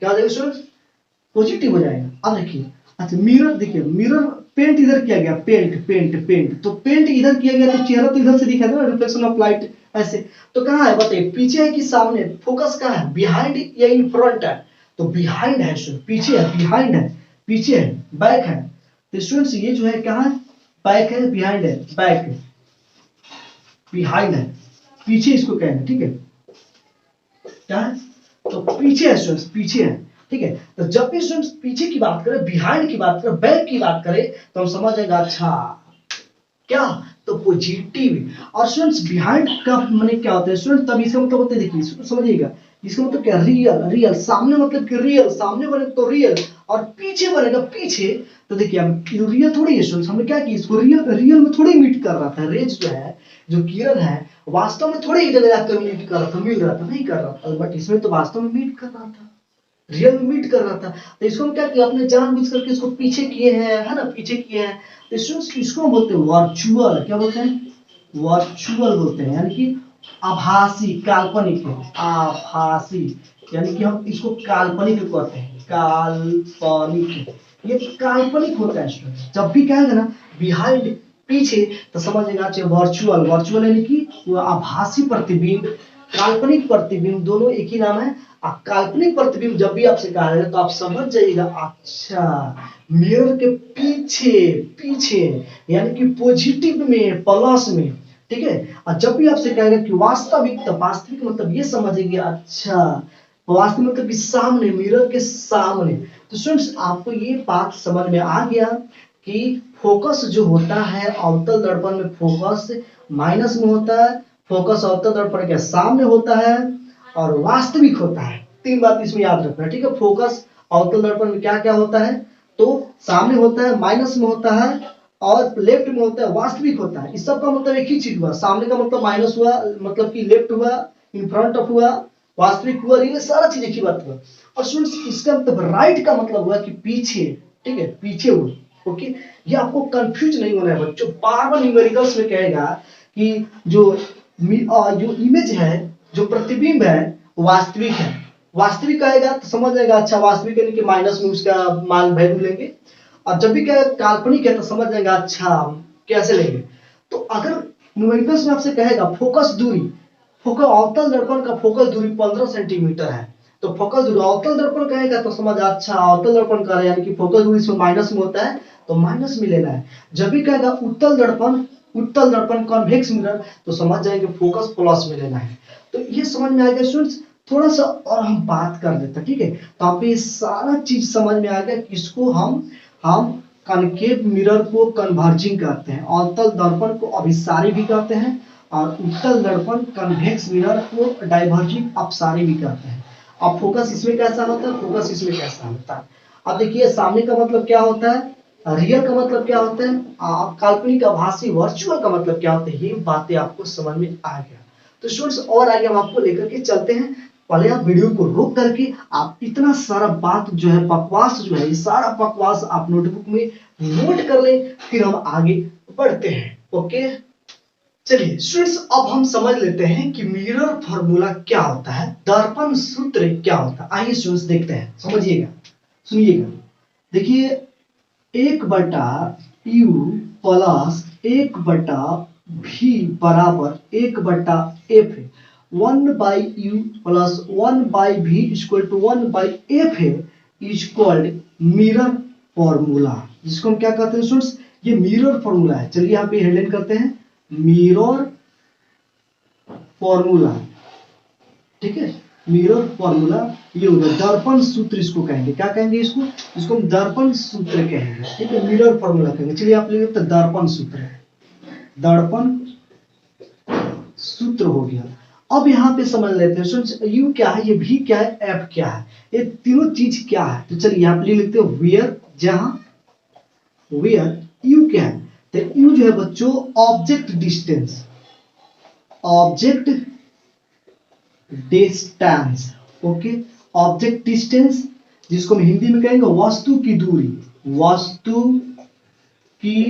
क्या हो जाएगा स्टूडेंट्स, पॉजिटिव हो जाएगा। अब देखिए अच्छा मिरर, देखिए मिरर पेंट इधर किया गया, पेंट तो पेंट इधर किया गया, तो चेहरा तो इधर से दिखा ना, रिफ्लेक्शन ऑफ लाइट ऐसे। तो कहाँ है बताइए, पीछे है कि सामने, फोकस कहाँ है, बिहाइंड या इन फ्रंट है, तो बिहाइंड है स्टूडेंट, पीछे है, बिहाइंड है, पीछे है, बैक है। तो स्टूडेंट्स ये जो है कहाँ है, बैक है, बिहाइंड है, बैक है, बिहाइंड है, पीछे इसको कहना है, ठीक है। क्या है, तो पीछे है स्टूडेंट्स, पीछे है, ठीक है। तो जब भी स्टूडेंट्स पीछे की बात करें, बिहाइंड की बात करें, बैक की बात करें, तो हम समझ जाएगा अच्छा क्या, तो पॉजिटिव। और स्टूडेंट्स बिहाइंड का माने क्या होता है स्टूडेंट, तब इसका मतलब होता है, देखिए समझिएगा, इसका मतलब क्या, रियल, रियल सामने मतलब कि रियल, सामने बने तो रियल, और पीछे बनेगा पीछे। तो देखिए हम रियल थोड़ी है स्टूडेंट्स, हमने क्या किया, इसको रियल, रियल में थोड़ी मीट कर रहा था, रेज जो है, जो किरण है वास्तव में थोड़ी इधर जाकर मीट कर रहा था, मिल रहा था, नहीं कर रहा था, बट इसमें तो वास्तव में मीट कर रहा था, रियल में मीट कर रहा था। तो इसको हम क्या किया, अपने जानबूझ करके इसको पीछे किए हैं, है ना, पीछे किए हैं। तो इसको बोलते हैं वर्चुअल, क्या बोलते हैं, वर्चुअल बोलते हैं, यानी कि आभासी, काल्पनिक, आभासी, यानी कि हम इसको काल्पनिक कहते हैं, काल्पनिक, ये काल्पनिक होता है स्टूडेंट। जब भी कहेगा ना बिहाइंड, पीछे, तो समझेगा वर्चुअल, वर्चुअल यानी कि वो आभासी प्रतिबिंब, काल्पनिक प्रतिबिंब, दोनों एक ही नाम है। काल्पनिक प्रतिबिंब जब भी आपसे कहा जाएगा तो आप समझ जाइएगा अच्छा मिरर के पीछे, पीछे यानी कि पॉजिटिव में, प्लस में, ठीक है। और जब भी आपसे कहेगा कि वास्तविक, तो वास्तविक मतलब ये समझेंगे अच्छा वास्तविक मतलब कि सामने, मिरर के सामने। तो स्टूडेंट्स आपको ये बात समझ में आ गया कि फोकस जो होता है अवतल दर्पण में, फोकस माइनस में होता है, फोकस अवतल दर्पण के सामने होता है, और वास्तविक होता है। तीन बात इसमें याद रखना, ठीक है। फोकस अवतल दर्पण में क्या क्या होता है, तो सामने होता है, माइनस में होता है, और लेफ्ट में होता है, वास्तविक होता है। इस सब का मतलब एक ही चीज हुआ, सामने का मतलब माइनस हुआ, मतलब कि लेफ्ट हुआ, इन फ्रंट ऑफ हुआ, वास्तविक हुआ, रियल, सारा चीज एक ही बात हुआ। और स्टूडेंट्स इसका मतलब राइट का मतलब हुआ कि पीछे, ठीक है, पीछे हुआ। ओके, ये आपको कंफ्यूज नहीं होना है बच्चों। बार बार न्यूमेरिकल्स में कहेगा कि जो इमेज है, जो प्रतिबिंब है, वास्तविक है। वास्तविक आएगा तो समझ जाएगा अच्छा वास्तविक यानी कि माइनस में उसका मान वैल्यू लेंगे, और जब भी कहेगा काल्पनिक है तो समझ जाएगा अच्छा कैसे लेंगे। तो अगर न्यूमेरिकल्स में आपसे कहेगा फोकस दूरी, फोकस अवतल दर्पण का फोकस दूरी 15 सेंटीमीटर है, तो फोकस दूरी अवतल दर्पण कहेगा तो समझ अच्छा अवतल दर्पण का यानी कि फोकस दूरी इसमें माइनस में होता है तो माइनस में लेना है। जब भी कहेगा उत्तल दर्पण कॉन्वेक्स मिरर तो समझ जाएंगे फोकस प्लस में लेना है। तो ये समझ में आएगा स्टूडेंट्स। थोड़ा सा और हम बात कर लेते हैं, ठीक है, तो आप ये सारा चीज समझ में आ गया कि इसको हम कनकेव मिरर को कन्वर्जिंग करते हैं, अवतल दर्पण को अभिसारी भी कहते हैं, और उत्तल दर्पण कन्वेक्स मिरर को डाइवर्जिंग अपसारी भी कहते हैं। अब फोकस इसमें कैसा होता है, फोकस इसमें कैसा होता है। अब देखिए सामने का मतलब क्या होता है, रियल का मतलब क्या होता है, काल्पनिक आभासी वर्चुअल का मतलब क्या होता है, ये बातें आपको समझ में आ गया। तो स्टूडेंट्स और आगे हम आपको लेकर के चलते हैं। पहले आप वीडियो को रोक करके आप इतना सारा बात जो है बकवास जो है, ये सारा बकवास आप नोटबुक में नोट कर ले, फिर हम आगे बढ़ते हैं। ओके, चलिए स्टूडेंट्स अब हम समझ लेते हैं कि मिरर फार्मूला क्या होता है, दर्पण सूत्र क्या होता है। आइए स्टूडेंट्स देखते हैं, समझिएगा, सुनिएगा। देखिए 1/u प्लस 1/v बराबर 1/f है। 1/u plus 1/v equal to 1/f है, इज कॉल्ड मिरर फॉर्मूला, जिसको हम क्या कहते हैं स्टूडेंट्स, ये मिरर फॉर्मूला है। चलिए यहाँ पे हेडलाइन करते हैं मिरर फॉर्मूला, ठीक है, मिरर फॉर्मूला ये होगा, दर्पण सूत्र इसको कहेंगे। क्या कहेंगे इसको, इसको हम दर्पण सूत्र कहेंगे, ठीक है, मिरर फॉर्मूला कहेंगे। चलिए आप लिख लेते हैं दर्पण सूत्र, दर्पण सूत्र हो गया। अब यहाँ पे समझ लेते हैं यू क्या है, ये भी क्या है, एफ क्या है, ये तीनों चीज क्या है। तो चलिए यहाँ पे लिख लेते हैं वेयर, जहां वेयर यू क्या है, तो यू जो है बच्चों object distance, object distance, okay, object distance जिसको हम हिंदी में कहेंगे वस्तु की दूरी, वस्तु की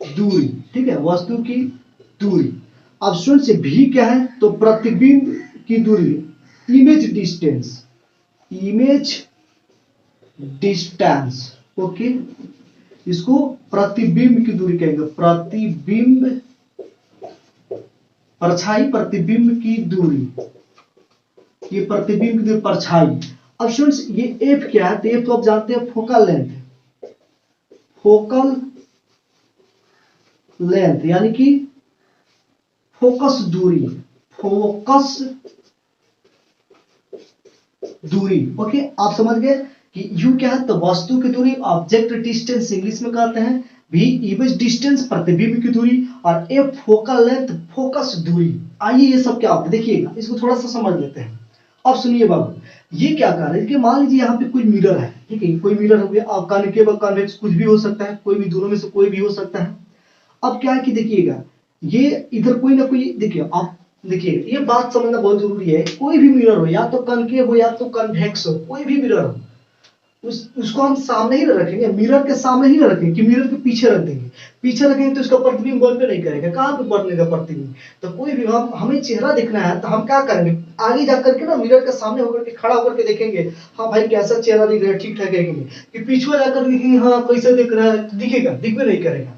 दूरी, ठीक है, वस्तु की दूरी। अब स्टूडेंट्स भी क्या है, तो प्रतिबिंब की दूरी, image distance, image distance, okay, इसको प्रतिबिंब की दूरी कहेंगे, प्रतिबिंब, परछाई प्रतिबिंब की दूरी, ये प्रतिबिंब की दूरी परछाई। अब स्टूडेंट्स ये एफ क्या है, तो एफ तो आप जानते हैं फोकल लेंथ, फोकल लेंथ यानी कि फोकस दूरी, फोकस दूरी, ओके। आप समझ गए कि यू क्या है, तो वस्तु की दूरी, ऑब्जेक्ट डिस्टेंस इंग्लिश में कहते हैं, भी इमेज डिस्टेंस प्रतिबिंब की दूरी, और एफ फोकल लेंथ फोकस दूरी। आइए ये सब क्या होता है देखिएगा, इसको थोड़ा सा समझ लेते हैं। अब सुनिए बाबू, ये क्या कर रहे हैं कि मान लीजिए यहाँ पे कोई मिरर है, ठीक है, कोई मिरर हो गया, अब कॉन्केव कॉन्वेक्स कुछ भी हो सकता है, कोई भी दोनों में से कोई भी हो सकता है। अब क्या है कि देखिएगा ये इधर कोई ना कोई, देखिए आप देखिए ये बात समझना बहुत जरूरी है, कोई भी मिरर हो, या तो कॉन्केव हो या तो कन्वेक्स हो, कोई भी मिरर हो, उसको हम सामने ही रखेंगे, मिरर के सामने ही रखेंगे कि मिरर के पीछे रख देंगे। पीछे रखेंगे तो इसका प्रतिबिंब बॉल पे नहीं करेगा, कहाँ पे पड़नेगा प्रतिबिंब। तो कोई भी हमें चेहरा दिखना है तो हम क्या करेंगे, आगे जाकर के ना मिरर के सामने होकर के खड़ा होकर के देखेंगे, हाँ भाई कैसा चेहरा दिख रहा है, ठीक ठाक है कि नहीं, कि पीछे जाकर देखेंगे हाँ कैसे दिख रहा है, दिखेगा, दिखने नहीं करेगा।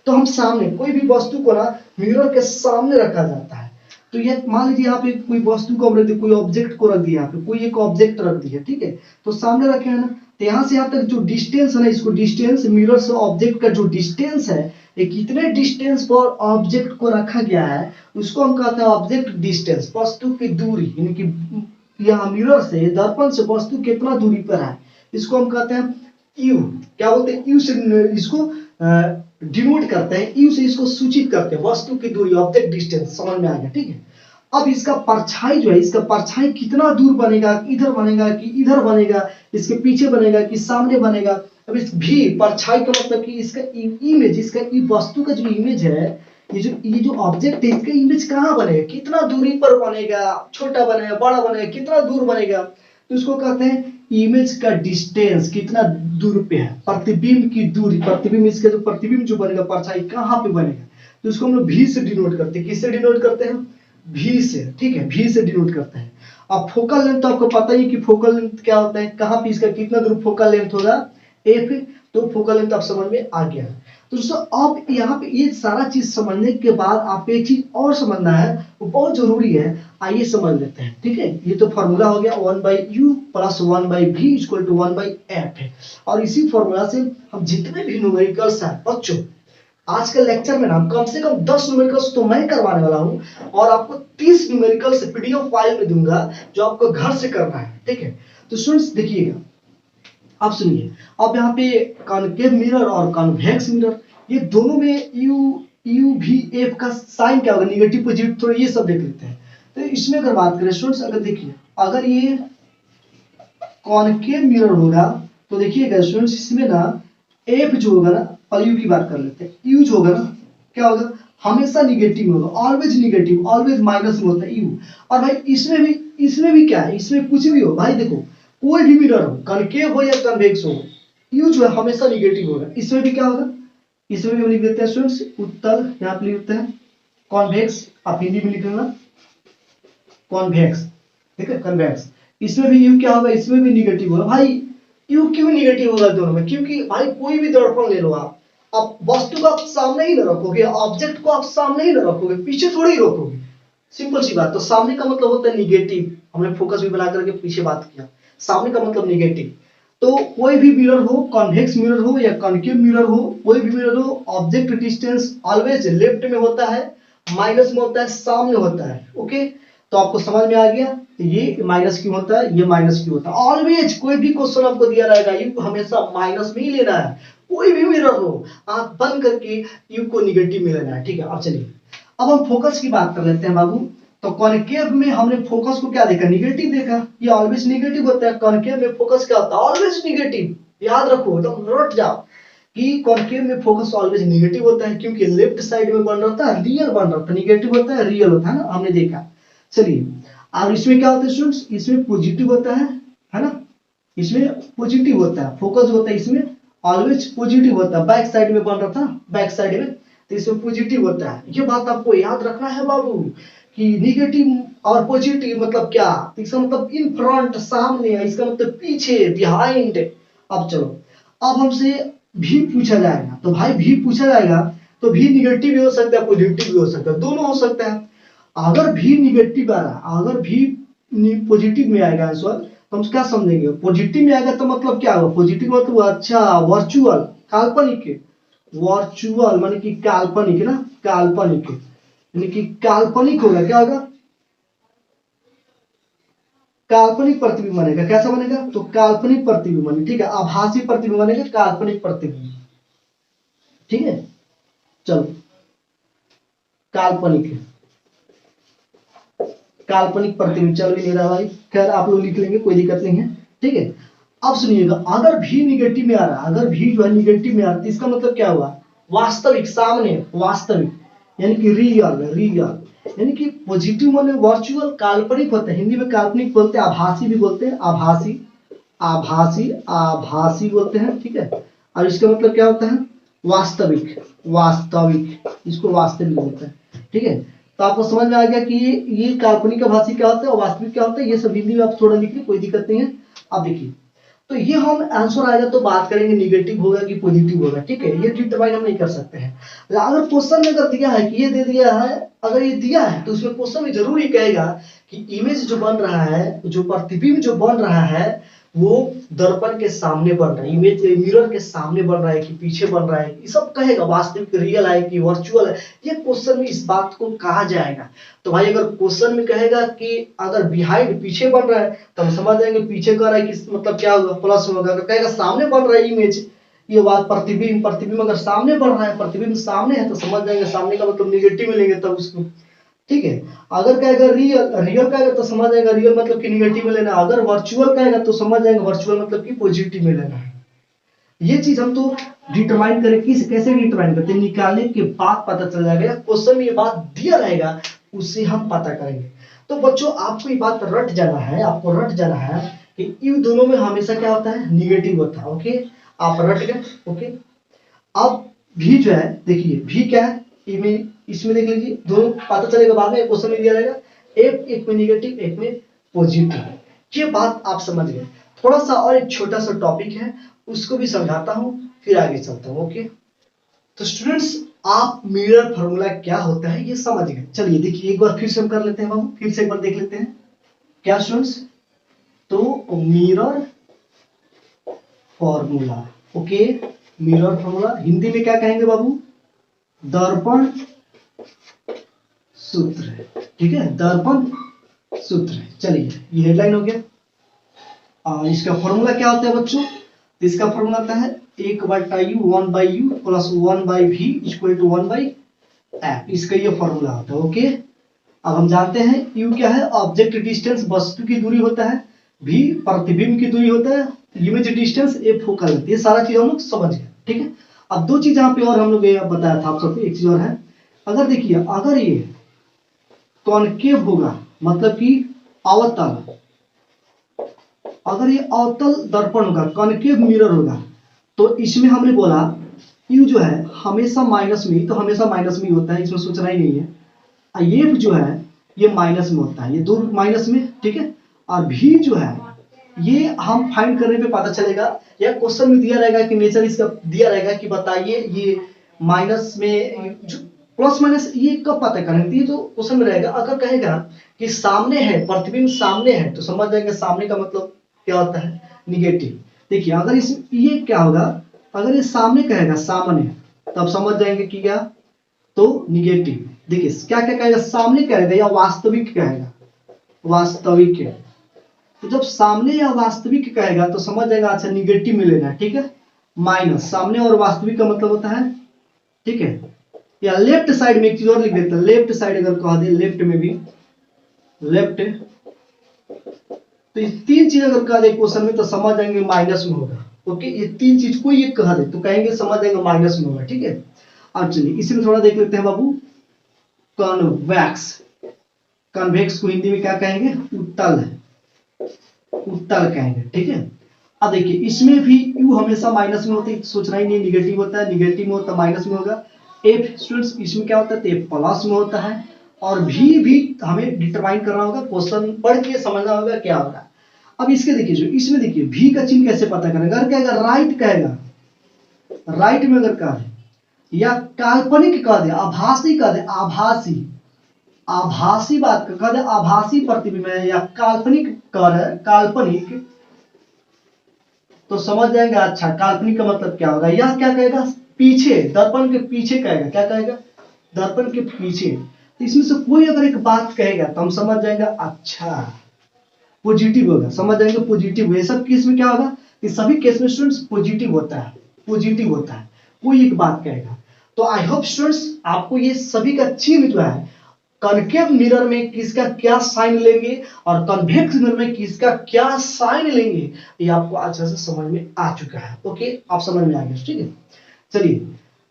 तो हम सामने कोई भी वस्तु को ना मिरर के सामने रखा जाता है। तो ये मान लीजिए यहाँ पे कोई वस्तु को रख दिया, कोई ऑब्जेक्ट को रख दिया, यहाँ पे कोई एक ऑब्जेक्ट रख दिया, ठीक है, तो सामने रखे है ना, तो यहाँ से यहाँ तक जो डिस्टेंस है ना, इसको डिस्टेंस, मिरर से ऑब्जेक्ट का जो डिस्टेंस है, ये कितने डिस्टेंस पर ऑब्जेक्ट को रखा गया है, उसको हम कहते हैं ऑब्जेक्ट डिस्टेंस, वस्तु की दूरी, यानी कि यहाँ मिरर से, दर्पण से वस्तु कितना दूरी पर है, इसको हम कहते हैं यू। क्या बोलते हैं, यू से इसको डिनोट करते हैं, यू से इसको सूचित करते हैं, वस्तु की दूरी, ऑब्जेक्ट डिस्टेंस, समझ में आ गया, ठीक है। अब इसका परछाई जो है, इसका परछाई कितना दूर बनेगा, इधर बनेगा कि इधर बनेगा, इसके पीछे बनेगा कि सामने बनेगा। अब इस भी परछाई का मतलब कि इसका इमेज, इसका वस्तु का जो इमेज है, ये जो ऑब्जेक्ट है इसका इमेज कहाँ बनेगा, कितना दूरी पर बनेगा, छोटा बनेगा, बड़ा बनेगा, कितना दूर बनेगा, तो इसको कहते हैं इमेज का डिस्टेंस, कितना दूर पे है, प्रतिबिंब की दूरी, प्रतिबिंब इसका जो प्रतिबिंब जो बनेगा, परछाई कहाँ पे बनेगा, तो इसको हम लोग भी से डिनोट करते हैं। किससे डिनोट करते हैं, भी से, ठीक है, भी से डिनोट करते हैं। अब फोकल लेंथ तो आपको पता ही कि फोकल लेंथ क्या होता है, कहाँ पे इसका कितना दूर फोकल लेंथ होगा, एफ, तो फोकल लेंथ आप समझ में आ गया। तो दोस्तों अब यहाँ पे ये सारा चीज समझने के बाद आप एक चीज और समझना है, वो बहुत जरूरी है, आइए समझ लेते हैं। ठीक है, ये तो फॉर्मूला हो गया 1/u plus 1/v equal to 1/f है। और इसी फॉर्मूला से हम जितने भी न्यूमेरिकल्स हैं बच्चों, आज के लेक्चर में ना कम से कम 10 न्यूमेरिकल्स तो मैं करवाने वाला हूं, और आपको 30 न्यूमेरिकल्स पीडीएफ फाइल में दूंगा जो आपको घर से करना है। ठीक है, तो स्टूडेंट्स देखिएगा, आप सुनिए। अब यहाँ पे कॉनकेव मिरर और कॉन्वेक्स मिरर, ये दोनों में यू भी एफ का साइन क्या होगा, निगेटिव पॉजिटिव, थोड़ा ये सब देख लेते हैं। तो इसमें अगर बात करें स्टूडेंट्स, अगर देखिए अगर ये कॉनकेव मिरर होगा तो देखिएगा स्टूडेंट्स, इसमें ना एफ जो होगा ना, और यू की बात कर लेते हैं, यू जो होगा ना क्या होगा, हमेशा निगेटिव होगा, ऑलवेज निगेटिव, ऑलवेज माइनस में होता है यू। और भाई इसमें भी क्या है, इसमें कुछ भी हो भाई, देखो कोई भी मिरर हो, कॉनकेव हो या कन्वेक्स हो, यू जो है हमेशा निगेटिव होगा। इसमें भी क्या होगा, इसमें भी हम लिख देते हैं स्टूडेंट्स उत्तल, यहाँ पे लिखते हैं कॉन्वेक्स, आप हिंदी में लिख लेना कॉन्वेक्स, ठीक है, कन्वेक्स। इसमें भी यू क्या होगा, इसमें भी निगेटिव होगा। भाई यू क्यों निगेटिव होगा दोनों में, क्योंकि भाई कोई भी दर्पण ले लो आप वस्तु को आप सामने ही ना रखोगे, ऑब्जेक्ट को आप सामने ही ना रखोगे, पीछे थोड़ी ही रखोगे, सिंपल सी बात। तो सामने का मतलब होता है निगेटिव, हमने फोकस भी बना करके पीछे बात किया, सामने का मतलब निगेटिव। तो कोई भी मिरर हो, कॉन्वेक्स मिरर हो या कॉनकेव मिरर हो, कोई भी मिरर हो, ऑब्जेक्ट डिस्टेंस ऑलवेज लेफ्ट में होता है, माइनस में होता है, सामने होता है। ओके, तो आपको समझ में आ गया ये माइनस क्यों होता है, ये माइनस क्यों होता है। ऑलवेज कोई भी क्वेश्चन आपको दिया रहेगा, यू हमेशा माइनस में ही लेना है, कोई भी मिरर हो, आंख बंद करके यू को निगेटिव में लेना है। ठीक है, अब चलिए अब हम फोकस की बात कर लेते हैं बाबू। तो कॉनकेव में हमने फोकस को क्या देखा, निगेटिव देखा, ये ऑलवेज निगेटिव होता है। कॉनकेव में फोकस क्या होता है, ऑलवेज निगेटिव। याद रखो, एकदम रट जाओ कि कॉनकेव में फोकस ऑलवेज निगेटिव होता है, क्योंकि लेफ्ट साइड में बन रहा था, रियल बन रहा था, निगेटिव होता है, रियल होता है ना, हमने देखा। चलिए, और इसमें क्या होता है स्टूडेंट्स, इसमें पॉजिटिव होता है ना, इसमें पॉजिटिव होता है, फोकस होता है इसमें ऑलवेज पॉजिटिव होता है, बैक साइड में बन रहा था, बैक साइड में, तो इसमें पॉजिटिव होता है। ये बात आपको याद रखना है बाबू, कि निगेटिव और पॉजिटिव मतलब क्या, इसका मतलब इन फ्रंट, सामने, इसका मतलब पीछे, बिहाइंड। अब चलो, अब हमसे भी पूछा जाएगा, तो भाई भी पूछा जाएगा तो भी निगेटिव भी हो सकता है, पॉजिटिव भी हो सकता है, दोनों हो सकता है। अगर भी निगेटिव आ रहा, अगर भी पॉजिटिव में आएगा आंसर, तो हम क्या समझेंगे, पॉजिटिव में आएगा तो मतलब क्या होगा, पॉजिटिव मतलब अच्छा वर्चुअल, काल्पनिक, वर्चुअल माने कि काल्पनिक ना, काल्पनिक यानी कि काल्पनिक होगा, क्या होगा, काल्पनिक प्रतिबिंब बनेगा। कैसा बनेगा, तो काल्पनिक प्रतिबिंब बनेगा। ठीक है, आभासी प्रतिबिंब बनेगा, काल्पनिक प्रतिबिंब। ठीक है, चलो काल्पनिक, काल्पनिक प्रतिबिंब चल भी नहीं रहा भाई, खैर आप लोग लिख लेंगे, कोई दिक्कत नहीं है। ठीक है, अब सुनिएगा, अगर भी निगेटिव में आ रहा, अगर भी जो है निगेटिव में आ रहा, तो इसका मतलब क्या हुआ, वास्तविक, सामने, वास्तविक यानी कि रियल, रियल यानी कि पॉजिटिव माने वर्चुअल, काल्पनिक होता है, हिंदी में काल्पनिक बोलते हैं, आभासी भी बोलते हैं, आभासी, आभासी, आभासी बोलते हैं। ठीक है, और इसका मतलब क्या होता है, वास्तविक, वास्तविक, इसको वास्तविक बोलते हैं। ठीक है, तो आपको समझ में आ गया कि ये काल्पनिक आभासी क्या होता है और वास्तविक क्या होता है, ये सब हिंदी में आप थोड़ा लिख लीजिए, कोई दिक्कत नहीं है। अब देखिए, तो ये हम आंसर आएगा तो बात करेंगे निगेटिव होगा कि पॉजिटिव होगा। ठीक है, ये डिटरमाइन हम नहीं कर सकते हैं। अगर क्वेश्चन में अगर दिया है कि ये दे दिया है, अगर ये दिया है तो उसमें क्वेश्चन में जरूर ये कहेगा कि इमेज जो बन रहा है, जो प्रतिबिंब जो बन रहा है, वो दर्पण के सामने बन रहा है, इमेज मिरर के सामने बन रहा है कि पीछे बन रहा है, ये सब कहेगा, वास्तविक, रियल है कि वर्चुअल है, ये क्वेश्चन में इस बात को कहा जाएगा। तो भाई अगर क्वेश्चन में कहेगा कि अगर बिहाइंड, पीछे बन रहा है, तो हम समझ जाएंगे पीछे कर रहा है कि मतलब क्या होगा, प्लस में होगा। कहेगा सामने बन रहा है इमेज, ये बात प्रतिबिंब, प्रतिबिंब अगर सामने बन रहा है, प्रतिबिंब सामने है, तो समझ जाएंगे सामने का मतलब निगेटिव में लेंगे तब उसको। ठीक है, अगर कहेगा रियल, रियल कहेगा तो समझ जाएगा रियल मतलब कि निगेटिव में लेना। अगर वर्चुअल कहेगा तो समझ जाएंगे वर्चुअल मतलब कि पॉजिटिव में लेना है। ये चीज हम तो डिटरमाइन करें, किस कैसे डिटरमाइन करते हैं, निकालने के बाद पता चल जाएगा, क्वेश्चन में ये बात दिया रहेगा उससे हम पता करेंगे। तो बच्चों आपको ये बात रट जाना है, आपको रट जाना है कि इन दोनों में हमेशा क्या होता है, निगेटिव होता है। ओके, आप रट गए। ओके, अब भी जो है देखिए, भी क्या है, इसमें देख लीजिए, दोनों पता चलेगा बाद में, क्वेश्चन में दिया रहेगा, एक में निगेटिव एक में पॉजिटिव। ये बात आप समझ गए। थोड़ा सा और एक छोटा सा टॉपिक है, उसको भी समझाता हूं, फिर आगे चलता हूं। ओके, तो स्टूडेंट्स आप मिरर फॉर्मूला क्या होता है ये समझ गए। चलिए देखिए एक बार फिर से हम कर लेते हैं बाबू, फिर से एक बार देख लेते हैं क्या स्टूडेंट्स। तो mirror formula, okay, mirror formula Hindi में क्या कहेंगे बाबू, दर्पण सूत्र। ठीक है, दर्पण सूत्र। चलिए ये हेडलाइन हो गया। इसका फॉर्मूला क्या होता है बच्चों, तो इसका फॉर्मूला आता है 1/u 1/u plus 1/v equal to 1/f। इसका ये फॉर्मूला होता है। ओके, अब हम जानते हैं u क्या है, ऑब्जेक्ट डिस्टेंस वस्तु की दूरी होता है, v प्रतिबिंब की दूरी होता है, इमेज डिस्टेंस a फोकल। ये सारा चीज हम लोग समझ गए। ठीक है, अब दो चीज यहाँ पे और हम लोग ये बताया था आप सबको, एक चीज और है, अगर देखिए अगर ये कॉनकेव होगा मतलब कि अवतल, अगर ये अवतल दर्पण होगा, कॉनकेव मिरर होगा, तो इसमें हमने बोला u जो है हमेशा माइनस में, तो हमेशा माइनस में होता है, इसमें सोचना ही नहीं है। ये जो है ये माइनस में होता है, ये दो माइनस में। ठीक है, और v जो है ये हम फाइंड करने पे पता चलेगा, या क्वेश्चन में दिया रहेगा कि नेचर इसका दिया रहेगा कि बताइए ये माइनस में प्लस माइनस ये कब पता करेंगे, ये जो क्वेश्चन में रहेगा। अगर कहेगा कि सामने है, प्रतिबिंब सामने है, तो समझ जाएंगे सामने का मतलब क्या होता है, निगेटिव। देखिए अगर इस ये क्या होगा, अगर ये सामने कहेगा सामने, तब समझ जाएंगे कि क्या, तो निगेटिव। देखिए क्या क्या कहेगा, सामने कहेगा या वास्तविक कहेगा, वास्तविक। तो जब सामने या वास्तविक कहेगा तो समझ जाएगा अच्छा निगेटिव में लेना है। ठीक है, माइनस सामने और वास्तविक का मतलब होता है। ठीक है, या लेफ्ट साइड में एक चीज और लिख देता है, लेफ्ट साइड अगर कह दे, लेफ्ट में भी लेफ्ट, तो ये तीन चीज अगर कह दे क्वेश्चन में तो समझ जाएंगे माइनस में होगा। ओके, ये तीन चीज कोई एक कह दे तो कहेंगे समझ जाएंगे माइनस में होगा। ठीक है, अब चलिए इसी में थोड़ा देख लेते हैं बाबू, कॉन्वेक्स। कॉन्वेक्स को हिंदी में क्या कहेंगे, उत्तल, उत्तल कहेंगे। ठीक है, अब देखिए इसमें भी u हमेशा माइनस में होता है, सोचना ही नहीं, निगेटिव होता है, निगेटिव में होता है माइनस में होगा। f स्टूडेंट्स इसमें क्या होता है, तो प्लस में होता है, और भी हमें डिटरमाइन करना होगा, क्वेश्चन पढ़ के समझना होगा क्या होगा। अब इसके देखिए जो इसमें देखिए v का चिन्ह कैसे पता करेंगे, अगर कहेगा राइट, कहेगा राइट में अगर कह दे, या काल्पनिक कह दे, आभासी कह दे, आभासी, आभासी बात कह दे, आभासी प्रतिबिंब है, या काल्पनिक कह दे, काल्पनिक, तो समझ जाएंगे अच्छा काल्पनिक का मतलब क्या होगा। या क्या कहेगा, पीछे, दर्पण के पीछे कहेगा, क्या कहेगा, दर्पण के पीछे। तो इसमें से कोई अगर एक बात कहेगा तो हम समझ जाएंगे अच्छा पॉजिटिव होगा, समझ जाएंगे पॉजिटिव। ये सब केस में क्या होगा, इस सभी केस में स्टूडेंट्स पॉजिटिव होता है, पॉजिटिव होता है, कोई एक बात कहेगा। तो आई होप स्टूडेंट्स आपको ये सभी का चिन्ह जो है, कॉनकेव मिरर में किसका क्या साइन लेंगे और कॉन्वेक्स मिरर में किसका क्या साइन लेंगे, ये आपको अच्छे से समझ में आ चुका है। ओके, आप समझ में आ गया। ठीक है, चलिए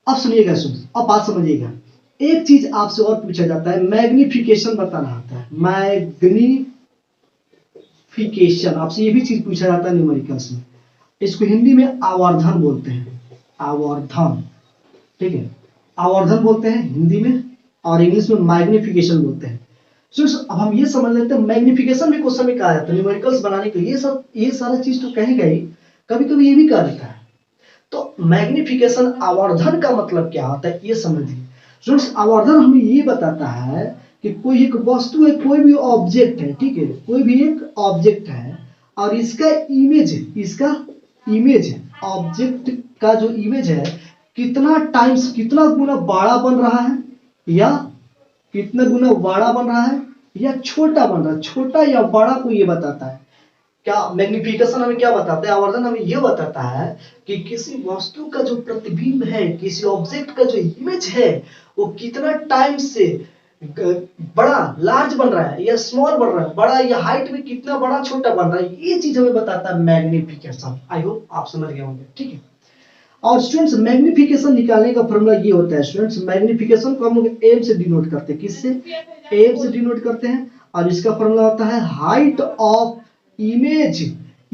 अब सुनिएगा स्टूडेंट्स, अब बात समझिएगा। एक चीज आपसे और पूछा जाता है, मैग्निफिकेशन बताना आता है, मैग्निफिकेशन आपसे ये भी चीज पूछा जाता है न्यूमेरिकल्स में। इसको हिंदी में आवर्धन बोलते हैं, आवर्धन। ठीक है, आवर्धन बोलते हैं हिंदी में, और इंग्लिश में मैग्निफिकेशन बोलते हैं। अब हम ये समझ लेते हैं, मैग्निफिकेशन भी क्वेश्चन में कहा जाता है न्यूमेरिकल्स बनाने के लिए, ये सारा चीज तो कहेगा ही, कभी कभी ये भी कहा जाता है। तो मैग्निफिकेशन आवर्धन का मतलब क्या होता है ये समझिए स्टूडेंट्स। आवर्धन हमें ये बताता है कि कोई एक वस्तु है, कोई भी ऑब्जेक्ट है, ठीक है, कोई भी एक ऑब्जेक्ट है, और इसका इमेज, इसका इमेज, ऑब्जेक्ट का जो इमेज है कितना टाइम्स, कितना गुना बड़ा बन रहा है, या कितना गुना बड़ा बन रहा है, या छोटा बन रहा है, छोटा या बड़ा को ये बताता है। क्या मैग्निफिकेशन हमें क्या बताता है, आवर्धन हमें यह बताता है कि किसी वस्तु का जो प्रतिबिंब है, किसी ऑब्जेक्ट का जो इमेज है, वो कितना टाइम से बड़ा, लार्ज बन रहा है या स्मॉल बन रहा है, बड़ा या हाइट में कितना बड़ा छोटा बन रहा है, ये चीज हमें बताता है मैग्निफिकेशन। आई होप आप समझ गए होंगे। ठीक है, और स्टूडेंट्स मैग्निफिकेशन निकालने का फॉर्मूला ये होता है स्टूडेंट्स, मैग्निफिकेशन को हम लोग एम से डिनोट करते हैं, किससे, एम से डिनोट करते हैं। और इसका फॉर्मूला होता है हाइट ऑफ इमेज,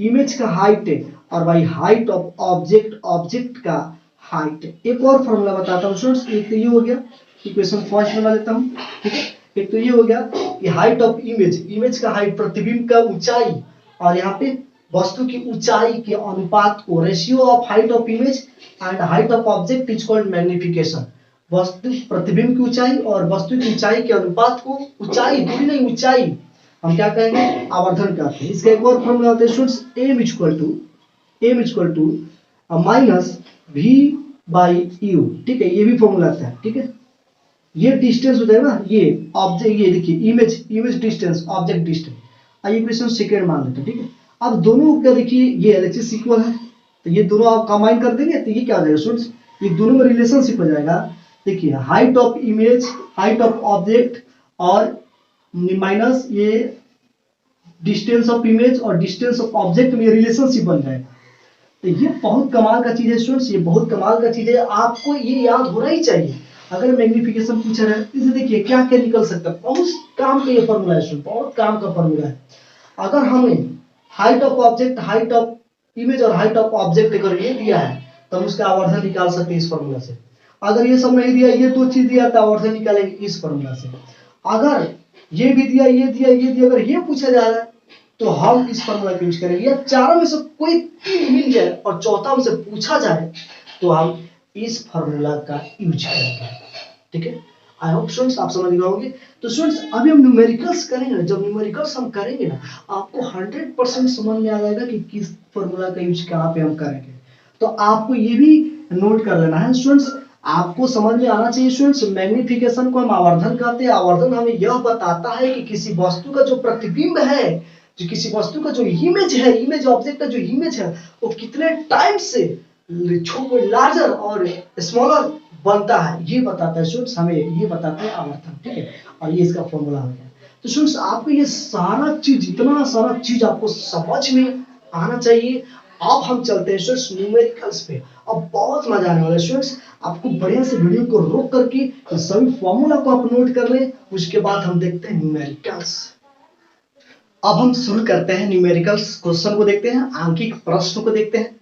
इमेज का हाइट है, और भाई हाइट ऑफ ऑब्जेक्ट, ऑब्जेक्ट का हाइट। एक और फॉर्मूला बताता हूँ स्टूडेंट्स, एक तो ये हो गया, इक्वेशन फर्स्ट बना देता हूँ, ठीक है। एक तो ये हो गया कि हाइट ऑफ इमेज, इमेज का हाइट प्रतिबिंब का ऊंचाई, और यहाँ पे वस्तु की ऊंचाई के अनुपात को, ratio of height of image and height of object is called magnification. वस्तु प्रतिबिंब की ऊंचाई और वस्तु की ऊंचाई के अनुपात को, ऊंचाई दूरी नहीं ऊंचाई, हम क्या कहेंगे, आवर्धन कहते हैं। इसका एक और फॉर्मूला होता है students, m equal to minus v by u, ठीक है, ये भी फॉर्मूला आता है, ठीक है। ये डिस्टेंस हो जाएगा ना, ये ऑब्जेक्ट, ये देखिए इमेज डिस्टेंस, ऑब्जेक्ट डिस्टेंस, आइए इक्वेशन सेकंड मान लेते हैं, ठीक है। अब दोनों का देखिए ये एलएचएस इक्वल है, तो ये दोनों आप कंबाइन कर देंगे तो ये क्या हो जाएगा स्टूडेंट्स, ये दोनों में रिलेशनशिप हो जाएगा। देखिए height of image, height of object और माइनस ये डिस्टेंस ऑफ इमेज और डिस्टेंस ऑफ ऑब्जेक्ट में रिलेशनशिप बन जाएगा। तो ये बहुत कमाल का चीज है स्टूडेंट्स, ये बहुत कमाल का चीज है, आपको ये याद होना ही चाहिए अगर मैग्निफिकेशन पूछा रहा है। इसे देखिए क्या क्या निकल सकता है, बहुत काम का ये फॉर्मूला है स्टूडेंट, बहुत काम का फॉर्मूला है। अगर हमें height of object, height of image और हाइट ऑफ ऑब्जेक्ट अगर ये दिया है तो हम उसका आवर्धन निकाल सकते हैं इस फॉर्मूला से। अगर ये सब नहीं दिया, ये दो चीज दिया तो आवर्धन निकालेंगे इस फॉर्मूला से। अगर ये भी दिया, ये दिया, ये दिया, अगर ये पूछा जा रहा है तो हम इस फॉर्मूला का यूज करेंगे। या चारों में से कोई तीन मिल जाए और चौथा में से पूछा जाए तो हम इस फॉर्मूला का यूज करेंगे, ठीक है। आई होप स्टूडेंट्स आप समझ गए होंगे। तो स्टूडेंट्स अभी हम न्यूमेरिकल्स करेंगे, जब न्यूमेरिकल्स हम करेंगे ना आपको 100% समझ में आ जाएगा कि किस फॉर्मूला का यूज कहाँ पे हम करेंगे। तो आपको ये भी नोट कर लेना है स्टूडेंट्स, आपको समझ में आना चाहिए स्टूडेंट्स। मैग्निफिकेशन को हम आवर्धन कहते हैं। आवर्धन हमें यह बताता है कि किसी वस्तु का जो प्रतिबिंब है, जो किसी वस्तु का जो इमेज है, इमेज ऑब्जेक्ट का जो इमेज है वो कितने टाइम से लार्जर और स्मॉलर बनता है, ये बताता है स्टूडेंट्स, हमें ये बताता है आवर्धन, ठीक है। और ये इसका फॉर्मूला हो गया। तो स्टूडेंट्स आपको ये सारा चीज, इतना सारा चीज आपको समझ में आना चाहिए। अब हम चलते हैं स्टूडेंट्स न्यूमेरिकल्स पे। अब बहुत मजा आने वाला है स्टूडेंट्स, आपको बढ़िया से वीडियो को रोक करके सभी फॉर्मूला को आप नोट कर लें, उसके बाद हम देखते हैं न्यूमेरिकल्स। अब हम शुरू करते हैं न्यूमेरिकल्स, क्वेश्चन को देखते हैं, आंकिक प्रश्न को देखते हैं।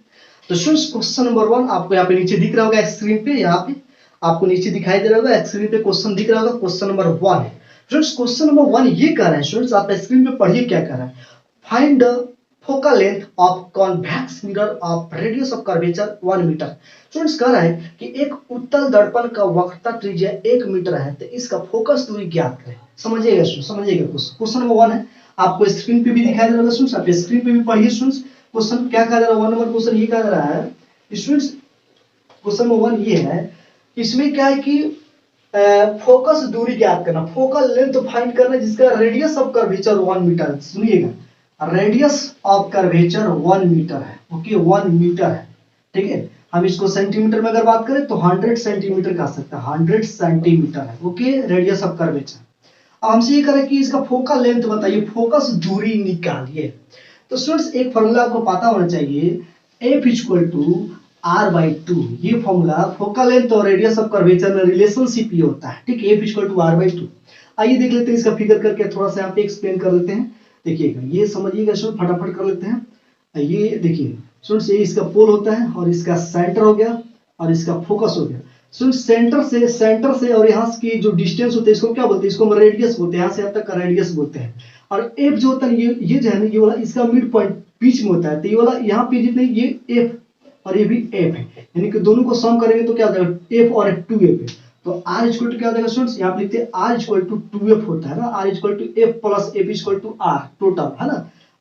तो स्टूडेंट्स क्वेश्चन नंबर 1 आपको यहाँ पे नीचे दिख रहा होगा स्क्रीन पे, यहाँ पे आपको नीचे दिखाई दे रहा होगा स्क्रीन पे, क्वेश्चन दिख रहा होगा, क्वेश्चन नंबर 1 है स्टूडेंट्स। क्वेश्चन नंबर 1 ये कह रहा है स्टूडेंट्स, आप स्क्रीन पे पढ़िए क्या कह रहा है। Find the focal length of convex mirror of radius of curvature 1 metre. Students कह रहा है कि एक उत्तल दर्पण का वक्रता त्रिज्या 1 मीटर है, तो इसका फोकस दूरी ज्ञात करें। समझिएगा स्टूडेंट्स, समझिएगा। क्वेश्चन नंबर 1 है, आपको स्क्रीन पे भी दिखाई दे रहा होगा स्टूडेंट्स, आप स्क्रीन पे भी पढ़िए स्टूडेंट्स। क्वेश्चन क्या कह रहा है, 1 नंबर क्वेश्चन ये कह रहा है स्टूडेंट्स, क्वेश्चन नंबर 1 ये है, इसमें क्या है कि फोकस दूरी ज्ञात करना, फोकल लेंथ फाइंड करना जिसका रेडियस ऑफ कर्वेचर 1 मीटर है। सुनिएगा, रेडियस ऑफ कर्वेचर 1 मीटर है, ओके 1 मीटर है, ठीक है। हम इसको सेंटीमीटर में अगर बात करें तो 100 सेंटीमीटर कह सकते हैं, 100 सेंटीमीटर है, ओके रेडियस ऑफ कर्वेचर। अब हमसे ये करें कि इसका फोकल लेंथ बताइए, फोकस दूरी निकालिए। तो स्टूडेंट्स एक फॉर्मूला आपको पता होना चाहिए, F इक्वल टू R/2। ये फॉर्मूला फोकल लेंथ और रेडियस ऑफ कर्वेचर में रिलेशनशिप ये होता है, ठीक है। F equal to R/2। आइए देख लेते हैं इसका फिगर करके, थोड़ा सा यहाँ पे एक्सप्लेन कर लेते हैं। देखिएगा, ये समझिएगा स्टूडेंट, फटाफट कर लेते हैं। ये देखिए स्टूडेंट्स, ये इसका पोल होता है और इसका सेंटर हो गया और इसका फोकस हो गया। स्टूडेंट्स सेंटर से और यहाँ की जो डिस्टेंस होता है इसको क्या बोलते हैं, इसको हम रेडियस बोलते हैं, यहाँ से यहाँ तक का रेडियस बोलते हैं। और एफ जो होता है ये जो है ना, ये वाला इसका मिड पॉइंट बीच में होता है, तो ये वाला यहाँ पे जितने ये एफ और ये भी एफ है, यानी कि दोनों को सम करेंगे तो क्या हो जाएगा, एफ और एफ 2f है। तो आर इक्वल टू क्या हो जाएगा स्टूडेंट्स, यहाँ पे लिखते हैं आर इक्वल टू 2f होता है ना, R equal to F plus F equal to R total, है ना।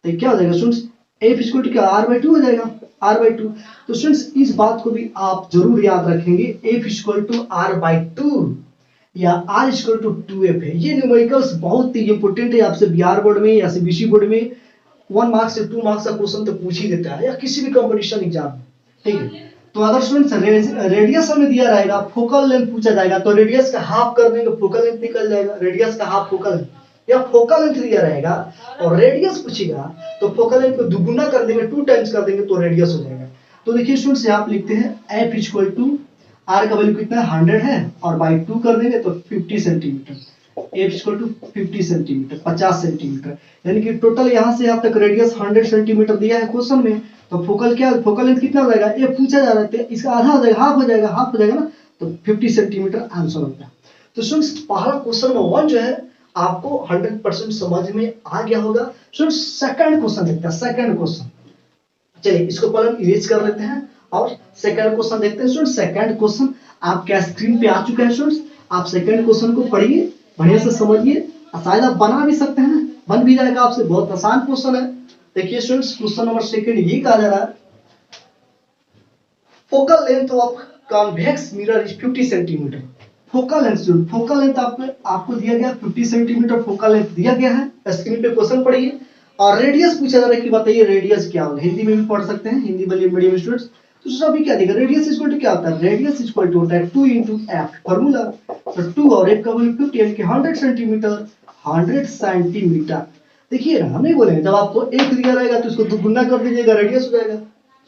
तो क्या हो जाएगा स्टूडेंट्स, एफ इक्वल टू क्या R/2 हो जाएगा, R/2। तो स्टूडेंट्स इस बात को भी आप जरूर याद रखेंगे, एफ इक्वल टू R/2 या R इक्वल टू 2f है। ये न्यूमेरिकल्स बहुत ही इंपोर्टेंट है, आपसे बिहार बोर्ड में या सीबीएसई बोर्ड में 1 मार्क्स से 2 मार्क्स का क्वेश्चन तो पूछ ही देता है, या किसी भी कंपटीशन एग्जाम में, ठीक है। तो अगर स्टूडेंट्स रेडियस हमें दिया रहेगा, फोकल लेंथ पूछा जाएगा, तो रेडियस का हाफ कर देंगे, फोकल लेंथ निकल जाएगा, रेडियस का हाफ फोकल लेंथ। या फोकल लेंथ दिया रहेगा और रेडियस पूछेगा तो फोकल लेंथ को दुगुना कर देंगे, 2 टाइम्स कर देंगे तो रेडियस हो जाएगा। तो देखिए स्टूडेंट्स यहाँ आप लिखते हैं एफ इक्वल टू आर का वैल्यू कितना है 100 है और बाई 2 कर देंगे तो 50 centimetre. F equal to 50 centimetre 50 centimetre, यानी कि टोटल यहाँ से यहाँ तक रेडियस 100 सेंटीमीटर दिया है क्वेश्चन में। तो फोकल लेंथ कितना हो जाएगा, ये पूछा जा रहा है इसका आधा हो जाएगा, हाफ हो जाएगा ना, तो 50 सेंटीमीटर आंसर होता है। तो स्टूडेंट्स पहला क्वेश्चन नंबर 1 जो है आपको 100% समझ में आ गया होगा। स्टूडेंट्स सेकंड क्वेश्चन देखते हैं। सेकंड क्वेश्चन, चलिए इसको पहले हम इरेज कर लेते हैं और सेकंड क्वेश्चन देखते हैं। स्टूडेंट्स सेकंड क्वेश्चन आपके स्क्रीन पे आ चुका है। स्टूडेंट्स आप सेकंड क्वेश्चन को पढ़िए, बढ़िया से समझिए, शायद आप बना भी सकते हैं, बन भी जाएगा आपसे, बहुत आसान क्वेश्चन है। देखिए स्टूडेंट्स क्वेश्चन नंबर सेकंड ये कहा जा रहा है focal length of convex mirror is 50 centimetre. Focal length आपको दिया गया 50 सेंटीमीटर फोकल लेंथ दिया गया है, स्क्रीन पे क्वेश्चन पढ़िए। और रेडियस पूछा जा रहा है कि बताइए रेडियस क्या होगा, हिंदी में भी पढ़ सकते हैं, हिंदी वाले मीडियम स्टूडेंट्स। तो सभी क्या देगा, रेडियस इक्वल टू क्या होता है, रेडियस इक्वल टू होता है 2 into f फार्मूला। तो 2 और f का वैल्यू 50 यानी कि 100 सेंटीमीटर, 100 सेंटीमीटर। देखिए ना, हम नहीं बोलेंगे जब आपको 1 दिया रहेगा तो इसको 2 गुना कर दीजिएगा, रेडियस हो जाएगा।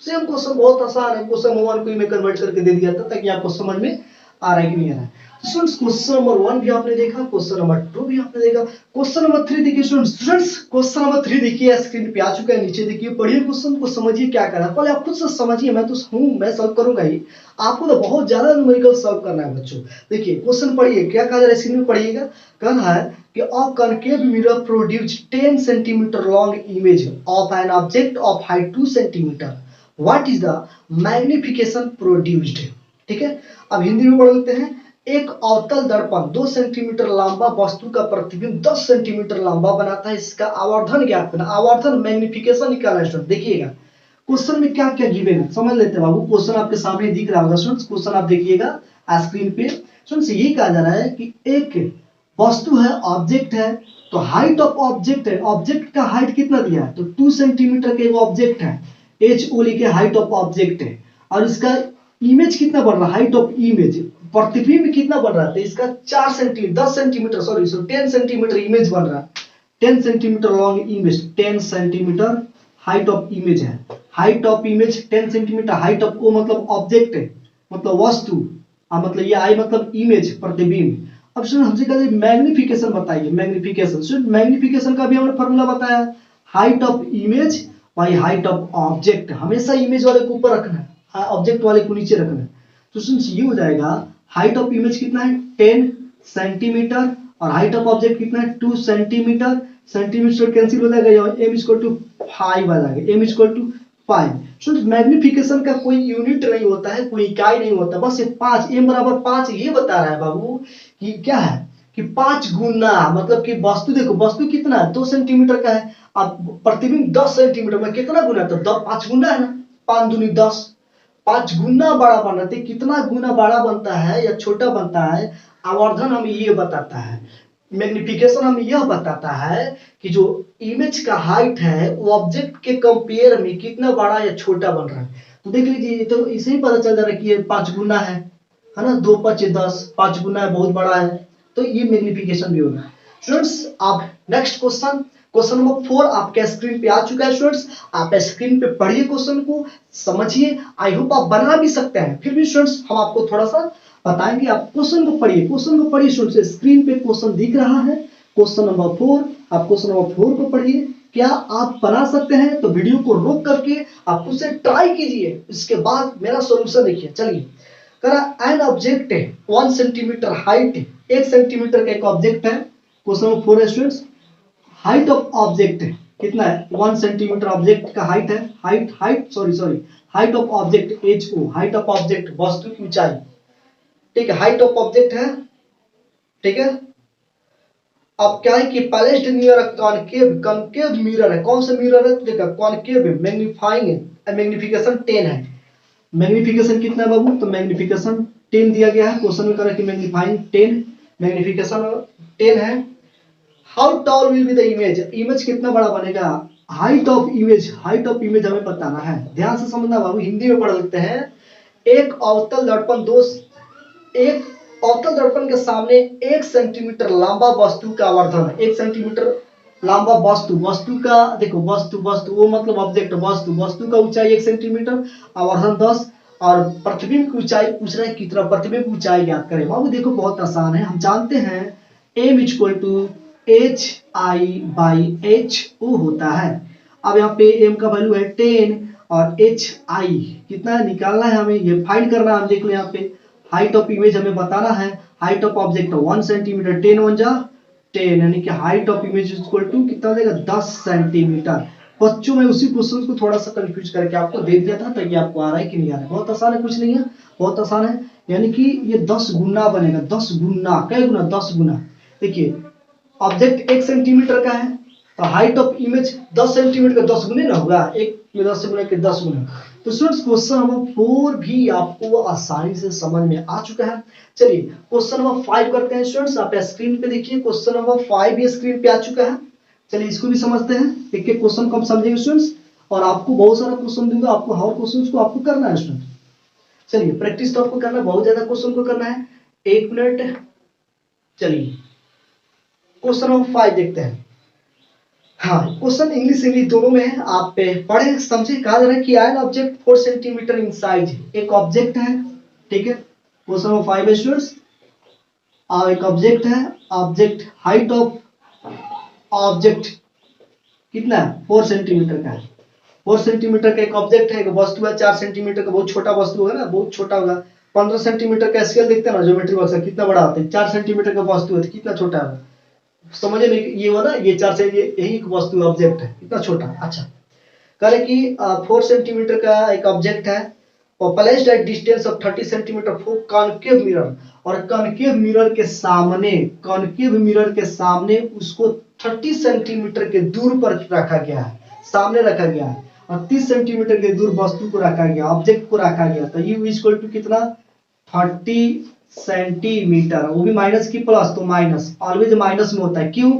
सेम क्वेश्चन बहुत आसान है, क्वेश्चन 1 को ही मैं कन्वर्ट करके दे दिया था ताकि आपको समझ में आ रहा है कि नहीं आ रहा है। स्टूडेंट्स क्वेश्चन नंबर 1 भी आपने देखा, क्वेश्चन नंबर 2 भी आपने देखा। क्वेश्चन नंबर 3 देखिए स्टूडेंट्स क्वेश्चन नंबर 3 देखिए स्क्रीन पे आ चुका है, नीचे देखिए, पढ़िए क्वेश्चन को, समझिए क्या करना है। पहले आप खुद से समझिए, मैं तो हूं, मैं सॉल्व करूंगा ही, आपको तो बहुत ज्यादा न्यूमेरिकल सॉल्व करना है बच्चों। देखिए क्वेश्चन पढ़िए, क्या कहा जा रहा है स्क्रीन में पढ़िएगा। कह रहा है कि a concave mirror produce 10 centimetre long image of an object of height 2 centimetre, what is the magnification produced. ठीक है, अब हिंदी में पढ़ लेते हैं। एक अवतल दर्पण 2 सेंटीमीटर लंबा वस्तु का प्रतिबिंब 10 सेंटीमीटर लंबा बनाता है, इसका आवर्धन ज्ञात करना। आवर्धन मैग्निफिकेशन निकालना है। देखिएगा क्वेश्चन में क्या क्या गिवन है, समझ लेते हैं बाबू। क्वेश्चन आपके सामने दिख रहा होगा स्टूडेंट्स, क्वेश्चन आप देखिएगा स्क्रीन पे। स्टूडेंट्स यही कहा जा रहा है कि एक वस्तु है, ऑब्जेक्ट है, तो हाइट ऑफ ऑब्जेक्ट है, ऑब्जेक्ट का हाइट कितना दिया है, तो 2 सेंटीमीटर के एक ऑब्जेक्ट है, एच ओ लिखे, हाइट ऑफ ऑब्जेक्ट है, और इसका इमेज कितना बढ़ रहा है, हाइट ऑफ इमेज, प्रतिबिंब कितना बढ़ रहा है, तो इसका 4 centimetre 10 centimetre sorry 10 centimetre image बन रहा है, 10 centimetre long image, 10 centimetre height of image है, height of image 10 centimetre, height of O मतलब ऑब्जेक्ट है, मतलब वस्तु, मतलब ये आई मतलब इमेज, प्रतिबिंब। अब सुन हमसे कहते मैग्निफिकेशन बताइए, मैग्निफिकेशन। सुन मैग्निफिकेशन का भी हमने फार्मूला बताया, height of image by height of object. हमेशा इमेज वाले को ऊपर रखना है, ऑब्जेक्ट वाले को नीचे रखना है। तो सुन ये हो जाएगा, हाइट ऑफ इमेज कितना है 10 सेंटीमीटर और हाइट ऑफ ऑब्जेक्ट कितना है 2 सेंटीमीटर। सेंटीमीटर कैंसिल हो जाएगा, m इक्वल टू 5 आ जाएगा, m equal to 5। So magnification का कोई यूनिट नहीं होता है, कोई इकाई नहीं होता, बस ये 5, m बराबर 5 ये बता रहा है बाबू कि क्या है कि 5 गुना, मतलब कि वस्तु देखो, वस्तु कितना है 2 सेंटीमीटर का है, अब प्रतिबिंब 10 सेंटीमीटर में कितना गुना, तो 5 गुना है ना, 5 दूनी 10, 5 गुना बड़ा बन रहा है। कितना गुना बड़ा बनता है या छोटा बनता है, आवर्धन हमें ये बताता है, मैग्निफिकेशन हमें यह बताता है कि जो इमेज का हाइट है वो ऑब्जेक्ट के कंपेयर में कितना बड़ा या छोटा बन रहा है। तो देख लीजिए, तो इसे ही पता चल जा रहा है कि ये 5 गुना है ना, 2 5 10, 5 गुना है, बहुत बड़ा है, तो ये मैग्निफिकेशन भी होगा। स्टूडेंट्स अब नेक्स्ट क्वेश्चन, क्वेश्चन नंबर 4 आपके स्क्रीन पे आ चुका है। स्टूडेंट्स आप स्क्रीन पे पढ़िए, क्वेश्चन को समझिए, आई होप आप बना भी सकते हैं, फिर भी स्टूडेंट्स हम आपको थोड़ा सा बताएंगे, आप क्वेश्चन को पढ़िए, क्वेश्चन को पढ़िए स्टूडेंट्स, स्क्रीन पे क्वेश्चन दिख रहा है, क्वेश्चन नंबर 4। आप क्वेश्चन नंबर 4 को पढ़िए, क्या आप बना सकते हैं तो वीडियो को रोक करके आप खुद से ट्राई कीजिए, इसके बाद मेरा सॉल्यूशन देखिए। चलिए करा एन ऑब्जेक्ट है 1 सेंटीमीटर हाइट, 1 सेंटीमीटर का एक ऑब्जेक्ट है, क्वेश्चन नंबर 4 है स्टूडेंट्स, हाइट ऑफ ऑब्जेक्ट कितना है 1 सेंटीमीटर, ऑब्जेक्ट का हाइट है, height of object h o, height of object वस्तु की ऊंचाई, ठीक है, हाइट ऑफ ऑब्जेक्ट है, ठीक है। अब क्या है कि प्लेस्ड नियर कॉनकेव मिरर है, कौन सा मिरर है, देखा कॉनकेव, मैग्नीफाइंग है, मैग्निफिकेशन 10 है, मैग्निफिकेशन कितना है बाबू, तो मैग्निफिकेशन 10 दिया गया है, क्वेश्चन में कह रहा है कि मैग्नीफाइंग 10, मैग्निफिकेशन 10 है। How tall will be the image, image कितना बड़ा बनेगा, height of image, height of image हमें बताना है, ध्यान से समझना बाबू, हिंदी में पढ़ लेते हैं। एक अवतल दर्पण एक अवतल दर्पण के सामने 1 सेंटीमीटर लंबा वस्तु का आवर्धन, 1 सेंटीमीटर लंबा वस्तु, वस्तु का देखो वस्तु, वस्तु वो मतलब ऑब्जेक्ट, वस्तु, वस्तु का ऊंचाई 1 सेंटीमीटर, आवर्धन 10, और प्रतिबिंब की ऊंचाई पूछ रहा है कितना, प्रतिबिंब की ऊंचाई ज्ञात करें। बाबू देखो बहुत आसान है, हम जानते हैं m equal to h i by h o होता है। अब यहाँ पे m का वैल्यू है 10 और एच आई कितना है निकालना है हमें, ये फाइंड करना है। हम देख लो यहाँ पे हाइट ऑफ इमेज हमें बताना है, हाइट ऑफ ऑब्जेक्ट 1 सेंटीमीटर, 10 1 जा 10, यानी कि height of image equal to कितना देगा 10 सेंटीमीटर। बच्चों में उसी क्वेश्चन को थोड़ा सा कंफ्यूज करके आपको दे दिया था, ताकि आपको आ रहा है कि नहीं आ रहा है। बहुत आसान है, कुछ नहीं है, बहुत आसान है। यानी कि ये 10 गुना बनेगा, 10 गुना, कई गुना 10 गुना। देखिए ऑब्जेक्ट 1 सेंटीमीटर का है, तो हाइट ऑफ इमेज 10 सेंटीमीटर का 10 गुने ना होगा, 1 में 10 गुना के 10 गुना। तो स्टूडेंट्स क्वेश्चन नंबर 4 भी आपको आसानी से समझ में आ चुका है। चलिए क्वेश्चन नंबर 5 करते हैं स्टूडेंट्स। आप स्क्रीन पे देखिए, क्वेश्चन नंबर 5 भी स्क्रीन पे आ चुका है। चलिए इसको भी समझते हैं, एक एक क्वेश्चन को हम समझेंगे स्टूडेंट्स, और आपको बहुत सारा क्वेश्चन दूंगा, आपको हर क्वेश्चन को आपको करना है स्टूडेंट। चलिए प्रैक्टिस तो आपको करना है, बहुत ज्यादा क्वेश्चन को करना है, 1 मिनट। चलिए क्वेश्चन नंबर 5 देखते हैं। हाँ क्वेश्चन इंग्लिश इंग्लिश दोनों में है, आप पढ़े समझे। कहा जा रहा है कि ion object 4 centimetre in size, एक ऑब्जेक्ट है, ठीक है। क्वेश्चन नंबर 5 है स्टूडेंट्स, एक ऑब्जेक्ट है, ऑब्जेक्ट हाइट ऑफ ऑब्जेक्ट कितना है 4 सेंटीमीटर का है, 4 सेंटीमीटर का एक ऑब्जेक्ट है, एक वस्तु है 4 सेंटीमीटर का, बहुत छोटा वस्तु होगा ना, बहुत छोटा होगा। 15 सेंटीमीटर का स्केल देखते हैं ना ज्योमेट्री बॉक्स का, कितना बड़ा होता है, 4 सेंटीमीटर का वस्तु है तो कितना छोटा है, समझे नहीं, ये हुआ ना, ये 4 से ये यही एक वस्तु ऑब्जेक्ट है, इतना छोटा। अच्छा कह रहे कि 4 सेंटीमीटर का एक ऑब्जेक्ट है और placed at distance of 30 centimetre for concave mirror, और कॉनकेव मिरर के सामने, कॉनकेव मिरर के सामने उसको 30 सेंटीमीटर के दूर पर रखा गया है, सामने रखा गया है, और 30 सेंटीमीटर के दूर वस्तु को रखा गया, ऑब्जेक्ट को रखा गया। तो यू इक्वल टू कितना 30 सेंटीमीटर, वो भी माइनस की प्लस, तो माइनस ऑलवेज माइनस में होता है, क्यों,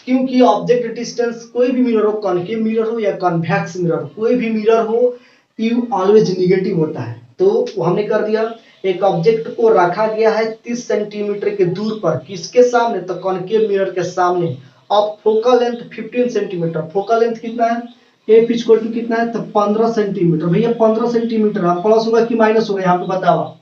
क्योंकि ऑब्जेक्ट डिस्टेंस कोई भी मिरर हो, कॉनकेव मिरर हो या कॉन्वेक्स मिरर, कोई भी मिरर हो, यू ऑलवेज निगेटिव होता है। तो हमने कर दिया, एक ऑब्जेक्ट को रखा गया है 30 सेंटीमीटर के दूर पर, किसके सामने, तो कॉनकेव मिरर के सामने, और focal length 15 centimetre, focal length कितना है, एफ इक्वल टू कितना है, तो 15 सेंटीमीटर। भैया 15 सेंटीमीटर प्लस होगा कि माइनस होगा, यहाँ पे बताओ,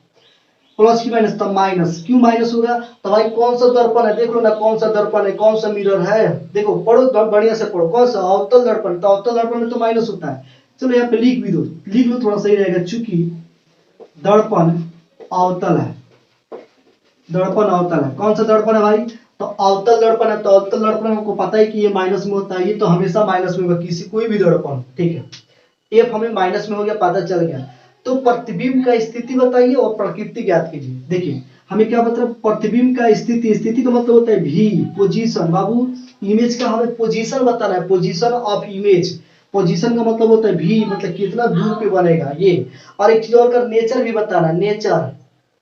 प्लस की माइनस, तब माइनस, क्यों माइनस होगा, तो भाई कौन सा दर्पण है, देख लो ना कौन सा दर्पण है, कौन सा मिरर है, देखो पढ़ो बढ़िया से पढ़ो, कौन सा अवतल दर्पण, तो अवतल दर्पण में तो माइनस होता है। चलो यहाँ पे लिख भी दो, लिख लो थोड़ा सही रहेगा, चूंकि दर्पण अवतल है, दर्पण अवतल है, कौन सा दर्पण है भाई, तो अवतल दर्पण है, तो अवतल दर्पण हमको पता है कि ये माइनस में होता है, ये तो हमेशा माइनस में होगा, किसी कोई भी दर्पण, ठीक है। एफ हमें माइनस में हो गया, पता चल गया। तो प्रतिबिंब का स्थिति बताइए और प्रकृति ज्ञात कीजिए। देखिए हमें क्या मतलब प्रतिबिंब का स्थिति, स्थिति का मतलब होता है भी, पोजीशन। बाबू इमेज का हमें पोजीशन बताना है, पोजीशन ऑफ इमेज, पोजीशन का मतलब होता है भी, मतलब कितना दूर पे बनेगा ये। और एक चीज और का नेचर भी बताना है, नेचर,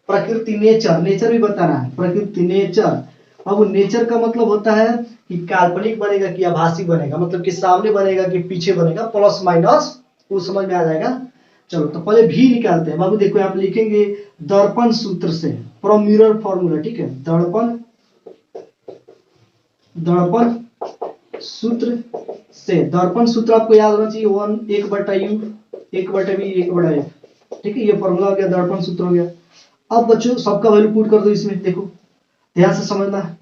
प्रकृति, नेचर, नेचर भी बताना है, प्रकृति नेचर। अब नेचर का मतलब होता है कि काल्पनिक बनेगा कि आभासी बनेगा, मतलब कि सामने बनेगा कि पीछे बनेगा, प्लस माइनस वो समझ में आ जाएगा। चलो तो पहले भी निकालते हैं। बाबू देखो यहाँ पे लिखेंगे दर्पण सूत्र से, फ्रॉम मिरर फॉर्मूला, ठीक है, दर्पण, दर्पण सूत्र से, दर्पण सूत्र आपको याद होना चाहिए, 1/u 1/v 1/f, ठीक है, ये फॉर्मूला हो गया, दर्पण सूत्र हो गया। अब बच्चों सबका वैल्यू पुट कर दो इसमें, देखो ध्यान से समझना,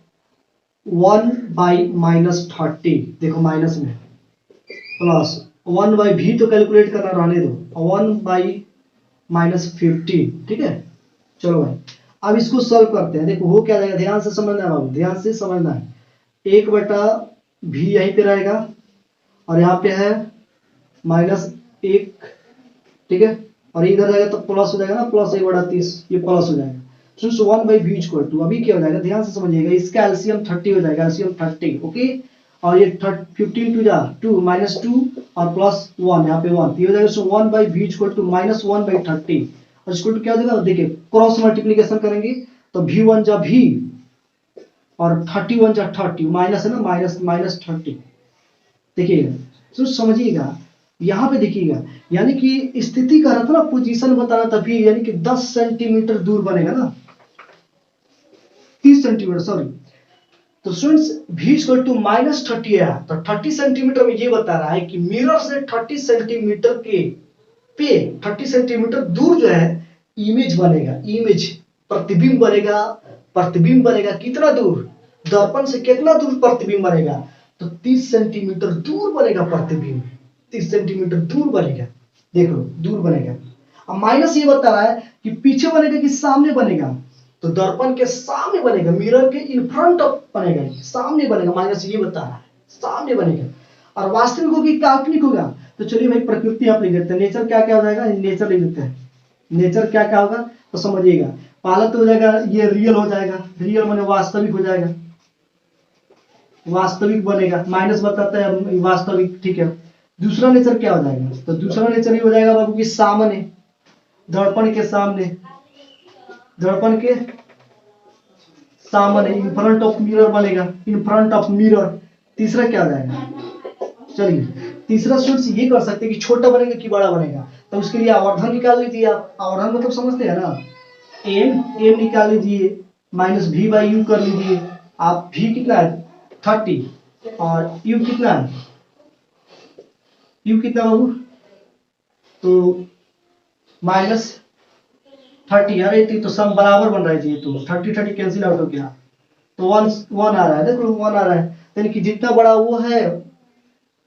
1/-30, देखो माइनस में, प्लस 1/v तो कैलकुलेट करना रहने दो, 1/-50, ठीक है। चलो भाई अब इसको सॉल्व करते हैं, देखो हो क्या जाएगा, ध्यान से समझना है बाबू, ध्यान से समझना है। 1/v यहीं पे रहेगा, और यहाँ पे है -1, ठीक है, और इधर जाएगा तो प्लस हो जाएगा ना, प्लस 1/30, ये प्लस हो जाएगा। तो 1/v इक्वल टू, अभी क्या हो जाएगा, ध्यान से समझिएगा, इसका एलसीएम 30 हो जाएगा, एलसीएम 30, ओके। और ये 15 टू जा 2, -2 और +1, यहाँ पे 1, ये हो जाएगा। सो 1/v इक्वल टू -1/30, और इक्वल टू क्या हो जाएगा, देखिए क्रॉस मल्टीप्लीकेशन करेंगे तो v1 जा v और 31 जा 30, माइनस है ना, -30, देखिएगा, तो समझिएगा यहाँ पे देखिएगा, यानी कि स्थिति का रहा था ना, पोजीशन बताना था भी, यानी कि 10 सेंटीमीटर दूर बनेगा ना, 30 सेंटीमीटर, सॉरी तो स्टूडेंट्स v इक्वल टू -30 है, तो 30 सेंटीमीटर में ये बता रहा है कि मिरर से 30 सेंटीमीटर के पे 30 सेंटीमीटर दूर जो है इमेज बनेगा, इमेज प्रतिबिंब बनेगा। प्रतिबिंब बनेगा कितना दूर, दर्पण से कितना दूर प्रतिबिंब बनेगा, तो 30 सेंटीमीटर दूर बनेगा प्रतिबिंब, 30 सेंटीमीटर दूर बनेगा। देखो दूर बनेगा। अब माइनस ये बता रहा है कि पीछे बनेगा कि सामने बनेगा, तो दर्पण के सामने बनेगा, मिरर के इन फ्रंट ऑफ बनेगा, सामने बनेगा। माइनस ये बता रहा है सामने बनेगा। और वास्तविक होगी काल्पनिक होगा, तो चलिए भाई प्रकृति आप लिख देते हैं, नेचर क्या क्या हो जाएगा, नेचर लिख देते हैं। नेचर क्या क्या होगा तो समझिएगा, पहला तो हो जाएगा ये रियल हो जाएगा, रियल माने वास्तविक हो जाएगा, वास्तविक बनेगा, माइनस बताता है वास्तविक, ठीक है। दूसरा नेचर क्या हो जाएगा, तो दूसरा नेचर ये हो जाएगा बाबू कि सामने, दर्पण के सामने, दर्पण के सामने, इन फ्रंट ऑफ मिरर बनेगा, इन फ्रंट ऑफ मिरर। तीसरा क्या हो जाएगा, चलिए तीसरा स्टूडेंट्स ये कर सकते हैं कि छोटा बनेगा कि बड़ा बनेगा, तो उसके लिए आवर्धन निकाल लीजिए आप। आवर्धन मतलब समझते हैं ना, एम निकाल लीजिए, माइनस v बाई यू कर लीजिए। आप v कितना है 30 और u कितना है, u कितना बाबू, तो -30। अरे तो सब बराबर बन रहा है जी, तो 30 कैंसिल आउट हो गया, तो 1 आ रहा है, देखो 1 आ रहा है, यानी कि जितना बड़ा वो है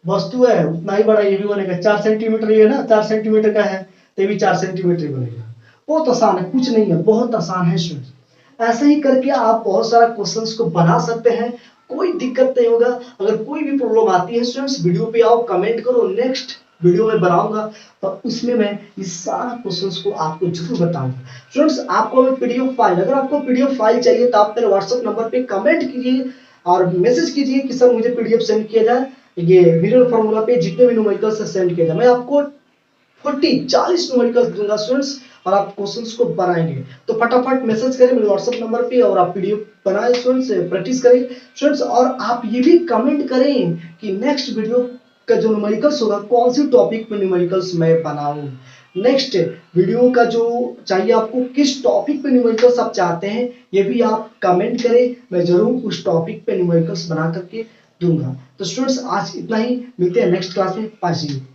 वस्तु है उतना ही बड़ा ये भी बनेगा। 4 सेंटीमीटर ये ना 4 सेंटीमीटर का है, तो ये भी 4 सेंटीमीटर बनेगा। बहुत आसान है, कुछ नहीं है, बहुत आसान है स्टूडेंट। ऐसे ही करके आप बहुत सारा क्वेश्चंस को बना सकते हैं, कोई दिक्कत नहीं होगा। अगर कोई भी प्रॉब्लम आती है स्टूडेंट्स, वीडियो पे आओ, कमेंट करो, नेक्स्ट वीडियो में बनाऊंगा तो उसमें मैं इस सारा क्वेश्चंस को आपको जरूर बताऊंगा। स्टूडेंट्स आपको पीडीएफ फाइल, अगर आपको पीडीएफ फाइल चाहिए तो आप मेरे व्हाट्सएप नंबर पे कमेंट कीजिए और मैसेज कीजिए कि सर मुझे पीडीएफ सेंड किया जाए, ये मिरर फार्मूला पे जितने भी न्यूमेरिकल्स से सेंड किया जाए, मैं आपको 40 न्यूमेरिकल्स दूंगा स्टूडेंट्स, और आप क्वेश्चंस को बनाएंगे। तो फटाफट मैसेज करें मेरे व्हाट्सएप नंबर पे और आप पीडीएफ बनाएं स्टूडेंट्स, प्रैक्टिस करें स्टूडेंट्स। और आप ये भी कमेंट करें कि नेक्स्ट वीडियो का जो न्यूमेरिकल्स होगा कौन सी टॉपिक पे न्यूमेरिकल्स मैं बनाऊं, नेक्स्ट वीडियो का जो चाहिए आपको, किस टॉपिक पे न्यूमेरिकल्स आप चाहते हैं, ये भी आप कमेंट करें, मैं जरूर उस टॉपिक पे न्यूमेरिकल्स बना करके दूंगा। तो स्टूडेंट्स आज इतना ही, मिलते हैं नेक्स्ट क्लास में। बाय।